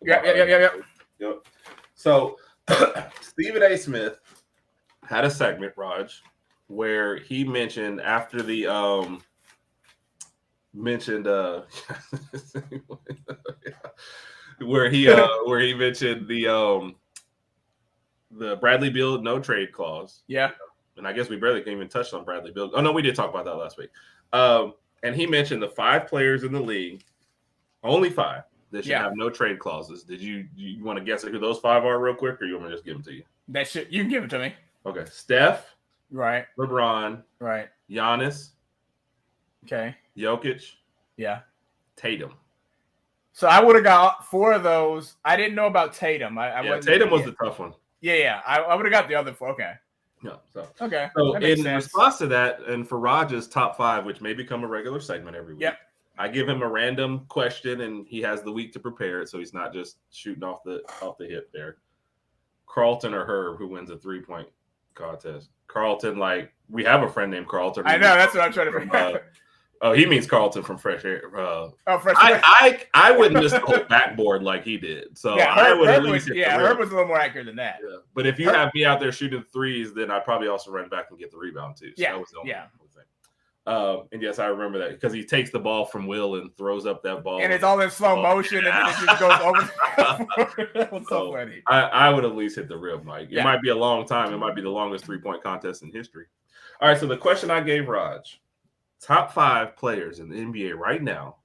Yep. So, Stephen A. Smith had a segment, Rodg, where he mentioned after the where he mentioned the Bradley Beal no trade clause. Yeah. And I guess we barely can even touch on Bradley Beal. Oh no, we did talk about that last week. And he mentioned the 5 players in the league, only 5, that should have no trade clauses. Did you want to guess who those 5 are real quick, or you want me to just give them to you? You can give it to me. Okay. Steph. Right. LeBron. Right. Giannis. Okay. Jokic. Yeah. Tatum. So I would have got 4 of those. I didn't know about Tatum. Tatum was the tough one. Yeah. I would have got the other 4. Okay. Yeah. Okay. So in response to that, and for Rodg's top 5, which may become a regular segment every week, I give him a random question, and he has the week to prepare it, so he's not just shooting off the hip there. Carlton or Herb, who wins a 3-point contest? Carlton, like, we have a friend named Carlton. I know, that's what I'm trying to figure out. Oh, he means Carlton from Fresh Air. Fresh Air. I wouldn't miss the whole backboard like he did. So I would at least Herb was a little more accurate than that. Yeah. But if you have me out there shooting threes, then I'd probably also run back and get the rebound too. So that was the only thing. And yes, I remember that because he takes the ball from Will and throws up that ball. And it's all in slow motion and then it just goes over. That was so funny. I would at least hit the rim, Mike. It might be a long time. It might be the longest 3-point contest in history. All right, so the question I gave Rodg, top 5 players in the NBA right now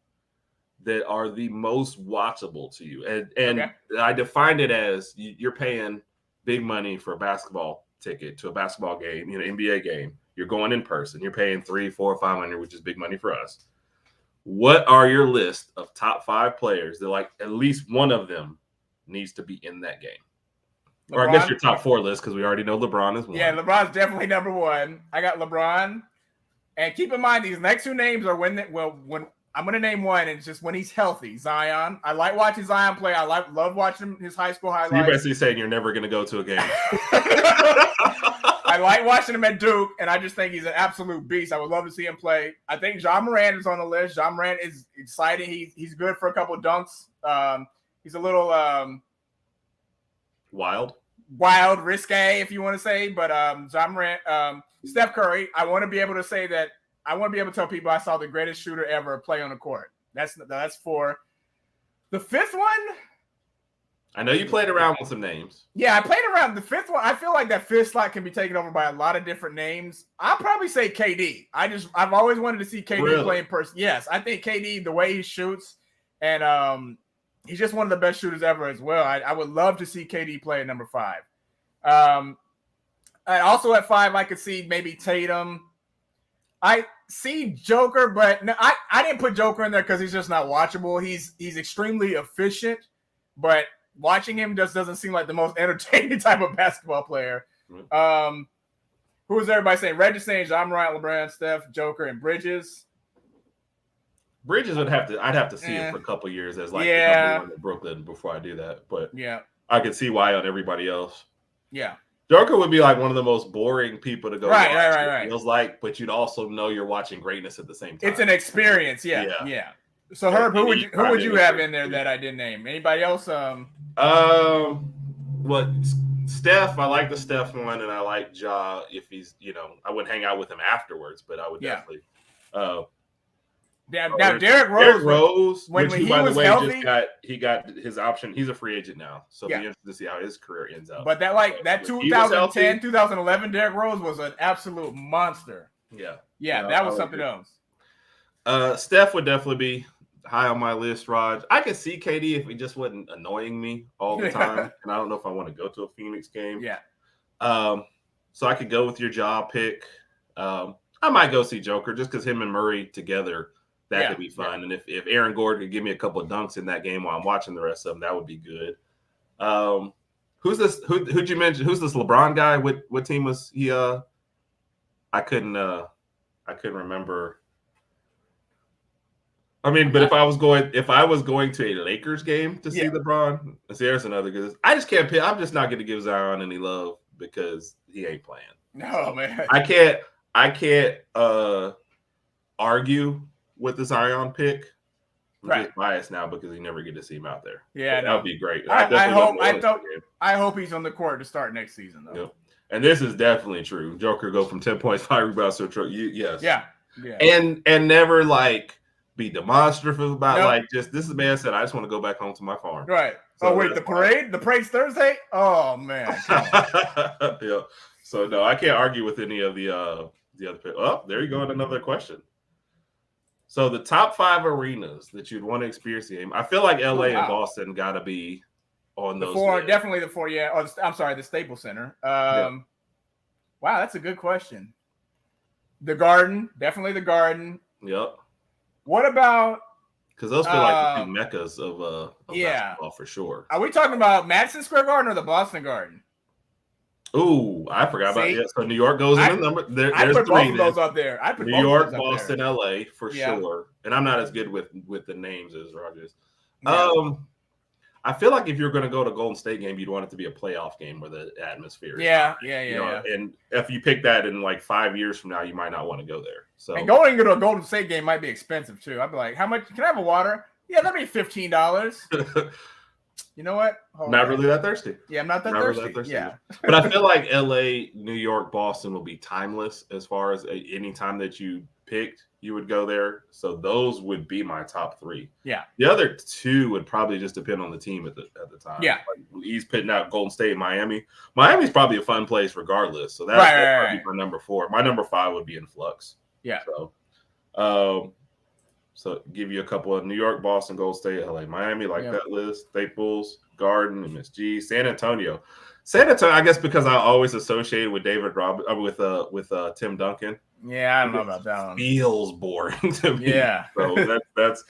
that are the most watchable to you. And I defined it as you're paying big money for a basketball ticket to a basketball game, NBA game. You're going in person. You're paying $300, $400, $500, which is big money for us. What are your list of top 5 players that, like, at least one of them needs to be in that game? LeBron? Or I guess your top 4 list, because we already know LeBron is one. Yeah, LeBron's definitely number 1. I got LeBron. And keep in mind, these next 2 names are when I'm going to name one, and it's just when he's healthy. Zion. I like watching Zion play. I love watching his high school highlights. So you're basically saying you're never going to go to a game. I like watching him at Duke, and I just think he's an absolute beast. I would love to see him play. I think Ja Morant is on the list. Ja Morant is exciting. He's good for a couple of dunks. He's a little wild, risque, if you want to say. But Ja Morant, Steph Curry, I want to be able to say that. I want to be able to tell people I saw the greatest shooter ever play on the court. That's 4. The 5th one, I know you played around with some names. Yeah, I played around. The 5th one, I feel like that 5th slot can be taken over by a lot of different names. I'll probably say KD. I've always wanted to see KD play in person. Yes, I think KD, the way he shoots, and he's just one of the best shooters ever as well. I would love to see KD play at number 5. And also at 5, I could see maybe Tatum. I see Joker, but no, I didn't put Joker in there because he's just not watchable. He's extremely efficient, but watching him just doesn't seem like the most entertaining type of basketball player. Who is everybody saying? Reggie saying Ja Morant, LeBron, Steph, Joker, and Bridges. Bridges I'd have to see it for a couple years as like the number 1 in Brooklyn before I do that. But I could see why on everybody else. Yeah. Joker would be like one of the most boring people to go watch. Right. It feels like, but you'd also know you're watching greatness at the same time. It's an experience, yeah. So Herb, who would you have in there that I didn't name? Anybody else? Well, Steph, I like the Steph one, and I like Ja. If he's, I wouldn't hang out with him afterwards, but I would definitely. Now Derrick Rose, when he, he by was the way, healthy, he got his option. He's a free agent now, so it'll be interesting to see how his career ends up. But that 2010, 2011 Derrick Rose was an absolute monster. Yeah, that was something else. Steph would definitely be high on my list, Rodg. I could see KD if he just wasn't annoying me all the time, and I don't know if I want to go to a Phoenix game. Yeah. So I could go with your Ja pick. I might go see Joker just because him and Murray together, that could be fun. And if Aaron Gordon could give me a couple of dunks in that game while I'm watching the rest of them, that would be good. Who's this? Who'd you mention? Who's this LeBron guy? What team was he? I couldn't remember. I mean, but if I was going to a Lakers game to see LeBron, see, there's another good. I just can't pick. I'm just not going to give Zion any love because he ain't playing. No, man. I can't argue with the Zion pick. I'm just biased now because you never get to see him out there. Yeah, that would be great. I hope he's on the court to start next season, though. Yep. And this is definitely true. Joker go from 10 points, 5 rebounds to yes. Yeah. And never like be demonstrative about just this is man said I just want to go back home to my farm. Right. So wait, the parade's Thursday? Oh man. Yeah. So no, I can't argue with any of the other picks. Oh, there you go. Another question. So the top 5 arenas that you'd want to experience the game. I feel like LA and Boston gotta be on those. Definitely the 4, yeah. Oh, I'm sorry, the Staples Center. Wow, that's a good question. The Garden, definitely the Garden. Yep. What about? Because those feel like the 2 meccas of basketball for sure. Are we talking about Madison Square Garden or the Boston Garden? Ooh, I forgot about that. So New York goes in the number. There's I put 3 both of those up there. I put New York, Boston, LA for sure. And I'm not as good with the names as Rogers. Yeah. I feel like if you're going to go to Golden State game, you'd want it to be a playoff game where the atmosphere is Yeah. And if you pick that in like 5 years from now, you might not want to go there. So and going to a Golden State game might be expensive too. I'd be like, how much? Can I have a water? Yeah, that'd be $15. You know what? Not really that thirsty. Yeah, I'm not that thirsty. Yeah. But I feel like LA, New York, Boston will be timeless as far as any time that you picked, you would go there. So those would be my top 3. Yeah. The other 2 would probably just depend on the team at the time. Yeah. Like he's putting out Golden State, Miami. Miami's probably a fun place regardless. So that'd be my number 4. My number 5 would be in flux. Yeah. So give you a couple of New York, Boston, Golden State, LA, Miami, that list, Staples, Garden, MSG, San Antonio. I guess because I always associated with with Tim Duncan. Yeah, I don't know about that one. Feels boring to me. Yeah. So that's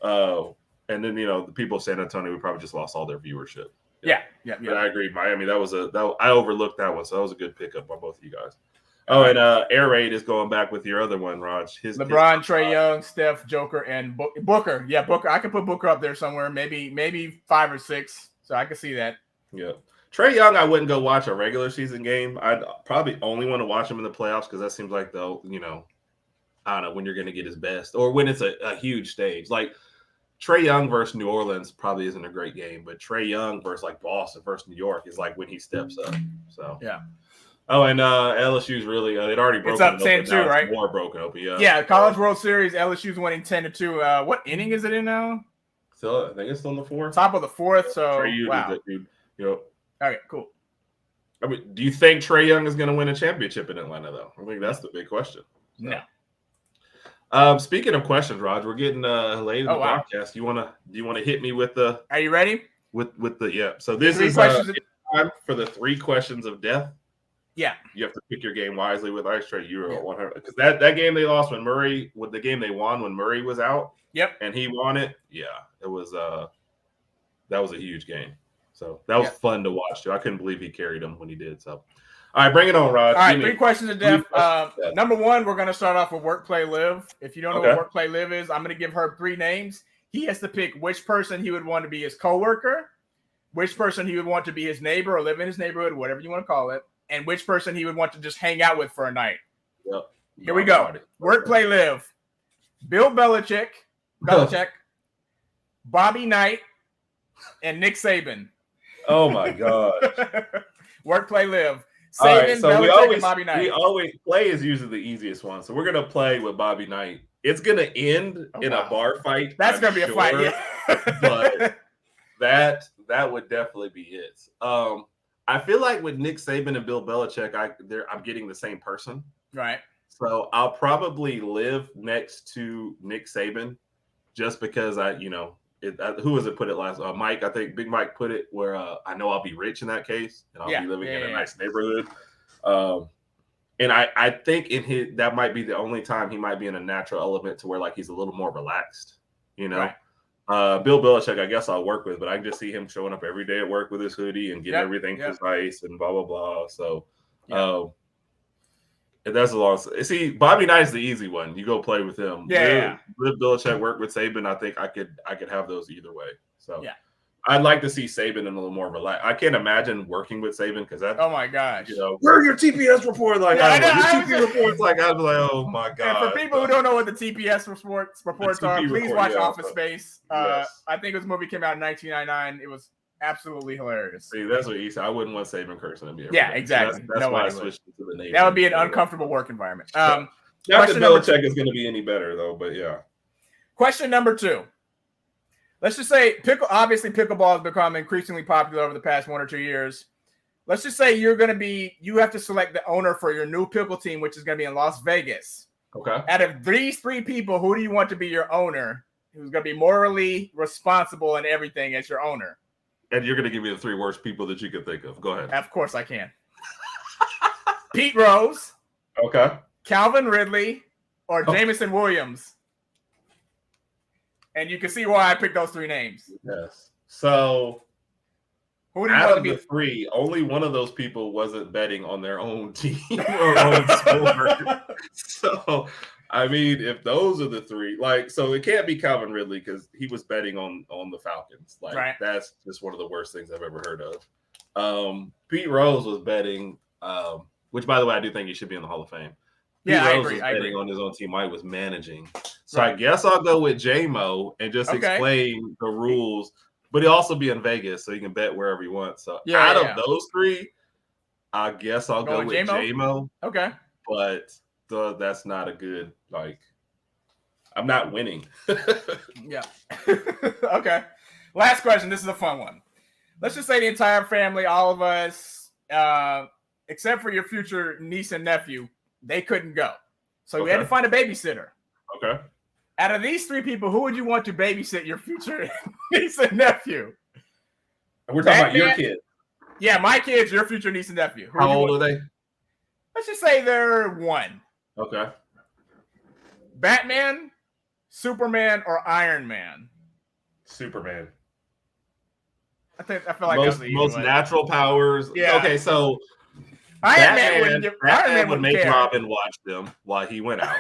and then the people of San Antonio we probably just lost all their viewership. Yeah. But I agree. Miami, I overlooked that one, so that was a good pickup by both of you guys. Oh, and Air Raid is going back with your other one, Raj. LeBron, Trae Young, Steph, Joker, and Booker. Yeah, Booker. I could put Booker up there somewhere, maybe 5 or 6. So I can see that. Yeah. Trae Young, I wouldn't go watch a regular season game. I'd probably only want to watch him in the playoffs because that seems like I don't know, when you're going to get his best or when it's a huge stage. Like Trae Young versus New Orleans probably isn't a great game, but Trae Young versus like Boston versus New York is like when he steps up. So yeah. Oh, and LSU's really they'd already broken it's up 10-2, right? More broken open, yeah. Yeah, College World Series, LSU's winning 10-2. What inning is it in now? Still, I think it's still in the 4th. Top of the 4th. So wow. That dude, Okay, cool. I mean, do you think Trae Young is going to win a championship in Atlanta, though? I think that's the big question. So. No. Speaking of questions, Rod, we're getting late in the broadcast. Do you want to hit me with the? Are you ready? With the So this is time for the 3 questions of death. Yeah. You have to pick your game wisely with Ice Trae. You were 100 because that game they lost when Murray with the game they won when Murray was out. Yep. And he won it. Yeah, it was that was a huge game. So that was fun to watch too. I couldn't believe he carried him when he did. So, all right, bring it on, Rod. All right, 3 questions of death. Number 1, we're going to start off with Work, Play, Live. If you don't know what Work, Play, Live is, I'm going to give her 3 names. He has to pick which person he would want to be his coworker, which person he would want to be his neighbor or live in his neighborhood, whatever you want to call it, and which person he would want to just hang out with for a night. Yep. Here we go. Work, Play, Live. Bill Belichick, Bobby Knight, and Nick Saban. Oh my God! Work, Play, Live. Saban, right, so Belichick, and Bobby Knight. We always play is usually the easiest one, so we're gonna play with Bobby Knight. It's gonna end in a bar fight. That's gonna be a fight, yeah. But that would definitely be it. I feel like with Nick Saban and Bill Belichick, I'm getting the same person, right? So I'll probably live next to Nick Saban, just because who was it put it last? Mike, I think Big Mike put it where I know I'll be rich in that case, and I'll be living in a nice neighborhood. And I think that might be the only time he might be in a natural element to where like he's a little more relaxed, you know. Right. Bill Belichick, I guess I'll work with, but I can just see him showing up every day at work with his hoodie and getting everything precise and blah blah blah. So, and that's a long. See, Bobby Knight's the easy one. You go play with him. Live Belichick work with Saban. I think I could have those either way. So I'd like to see Saban in a little more relaxed. I can't imagine working with Saban because that. Oh my gosh! Where are your TPS reports? Like, your TPS reports. Like, I'd be like, oh my god. And for people who don't know what the TPS reports are, please watch Office Space. I think this movie came out in 1999. It was absolutely hilarious. See, that's what he said. I wouldn't want Saban cursing to be. Exactly. So that's why I switched to the name. That would be an uncomfortable work environment. Not that Belichick is going to be any better though, but yeah. Question number 2. Let's just say pickleball has become increasingly popular over the past 1 or 2 years. Let's just say you have to select the owner for your new pickle team, which is going to be in Las Vegas. Okay. Out of these 3 people, who do you want to be your owner? Who's going to be morally responsible and everything as your owner? And you're going to give me the 3 worst people that you could think of. Go ahead. Of course I can. Pete Rose. Okay. Calvin Ridley or Jameson Williams. And you can see why I picked those 3 names. Yes. So, who do you out of the 3, only one of those people wasn't betting on their own team or own sport. So, I mean, if those are the 3, like, so it can't be Calvin Ridley because he was betting on the Falcons. Like, that's just one of the worst things I've ever heard of. Pete Rose was betting, which, by the way, I do think he should be in the Hall of Fame. Pete Rose was betting on his own team while he was managing. So I guess I'll go with J-Mo and just explain the rules. But he'll also be in Vegas, so he can bet wherever he wants. So out of those 3, I guess I'll go with J-Mo. Okay. But that's not a good, like, I'm not winning. Yeah. Okay. Last question. This is a fun one. Let's just say the entire family, all of us, except for your future niece and nephew, they couldn't go. So we had to find a babysitter. Okay. Out of these 3 people, who would you want to babysit your future niece and nephew? And we're talking about your kid. Yeah, my kids, your future niece and nephew. How old are they? Let's just say they're 1. Okay. Batman, Superman, or Iron Man? Superman. I feel like that's the most natural powers. Yeah. Okay, so Iron Man would make Robin watch them while he went out.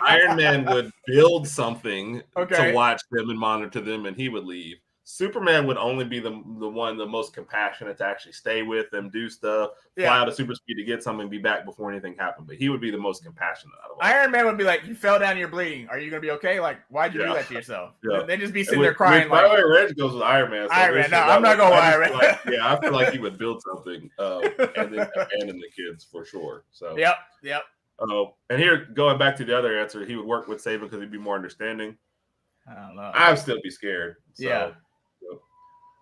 Iron Man would build something to watch them and monitor them, and he would leave. Superman would only be the most compassionate to actually stay with them, do stuff, fly out of super speed to get something, be back before anything happened. But he would be the most compassionate out of all. Iron Man would be like, "You fell down, you're bleeding. Are you going to be okay? Like, why'd you do that to yourself?" They'd just be sitting there crying. By the way, Reg goes with Iron Man. So Iron Man. No, I'm not going with Iron Man. I feel like he would build something and then abandon the kids for sure. So Yep. And here, going back to the other answer, he would work with Saban because he'd be more understanding. I don't know. I'd still be scared. So.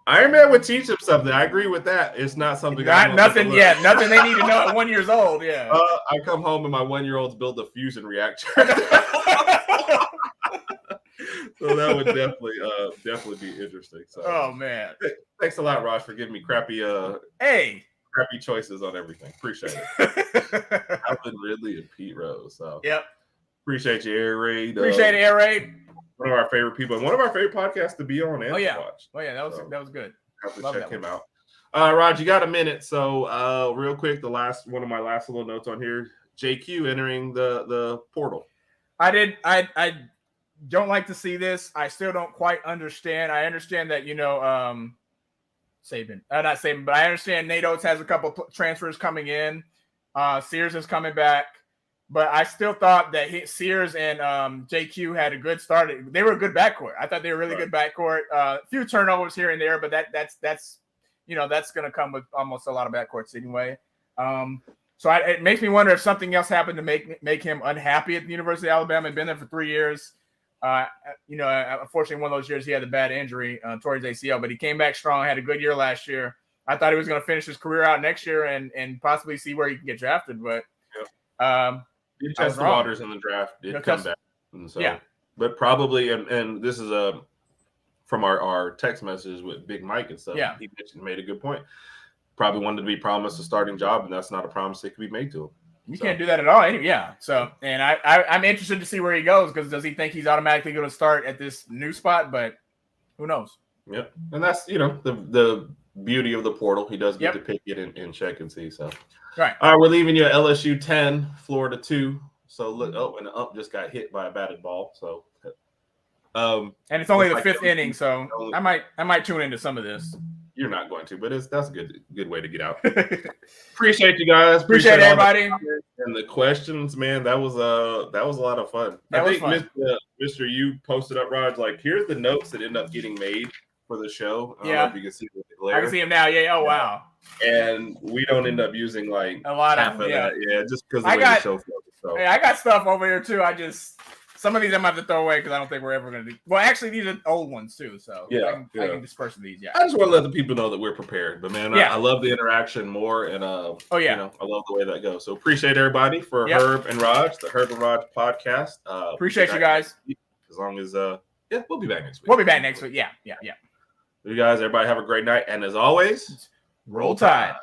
Iron Man would teach him something. I agree with that. It's not something. Nothing they need to know at 1 year old. Yeah. I come home and my 1-year-old's build a fusion reactor. So that would definitely be interesting. So. Oh man. Thanks a lot, Rodg, for giving me crappy choices on everything. Appreciate it. Calvin Ridley and Pete Rose. So appreciate you, Air Raid. Appreciate it, Air Raid. One of our favorite people and one of our favorite podcasts to be on and to watch. That was good. Have to check him out. Rodg, you got a minute. So real quick, one of my last little notes on here. JQ entering the portal. I don't like to see this. I still don't quite understand. I understand that, Saban. Not Saban, but I understand Nate Oates has a couple transfers coming in. Sears is coming back. But I still thought that Sears and JQ had a good start. They were a good backcourt. I thought they were really good backcourt. A few turnovers here and there, but that's going to come with almost a lot of backcourts anyway. So it makes me wonder if something else happened to make him unhappy at the University of Alabama. He'd been there for 3 years. Unfortunately, one of those years he had a bad injury towards ACL, but he came back strong. Had a good year last year. I thought he was going to finish his career out next year and possibly see where he can get drafted, but. Did test the waters in the draft. Did come back. And so, but probably, and this is from our text messages with Big Mike and stuff. Yeah. He made a good point. Probably wanted to be promised a starting job, and that's not a promise that could be made to him. You can't do that at all. Yeah. So, and I'm interested to see where he goes because does he think he's automatically going to start at this new spot? But who knows? Yep. And that's, the beauty of the portal. He does get to pick it and check and see. So, right. All right, we're leaving you at LSU 10, Florida 2. So, look, and the ump just got hit by a batted ball. So, and it's only the fifth inning. So I might tune into some of this. You're not going to, but that's a good way to get out. Appreciate you guys. Appreciate everybody. And the questions, man, that was a lot of fun. I think Mr. You posted up, Rodg, like, here's the notes that end up getting made for the show. I don't know if you can see the glare. I can see them now. Yeah. Oh, wow. And we don't end up using like a lot half of that. Yeah, just because the show flows. So. Yeah, I got stuff over here too. Some of these I'm going to have to throw away because I don't think we're ever going to do. Well, actually, these are old ones too. So I can disperse these. Yeah. I just want to let the people know that we're prepared. But man, I love the interaction more. And I love the way that goes. So appreciate everybody for Herb and Rodg, the Herb and Rodg podcast. Appreciate you guys. As long as we'll be back next week. We'll be back next week. Yeah. You guys, everybody have a great night. And as always, roll Tide.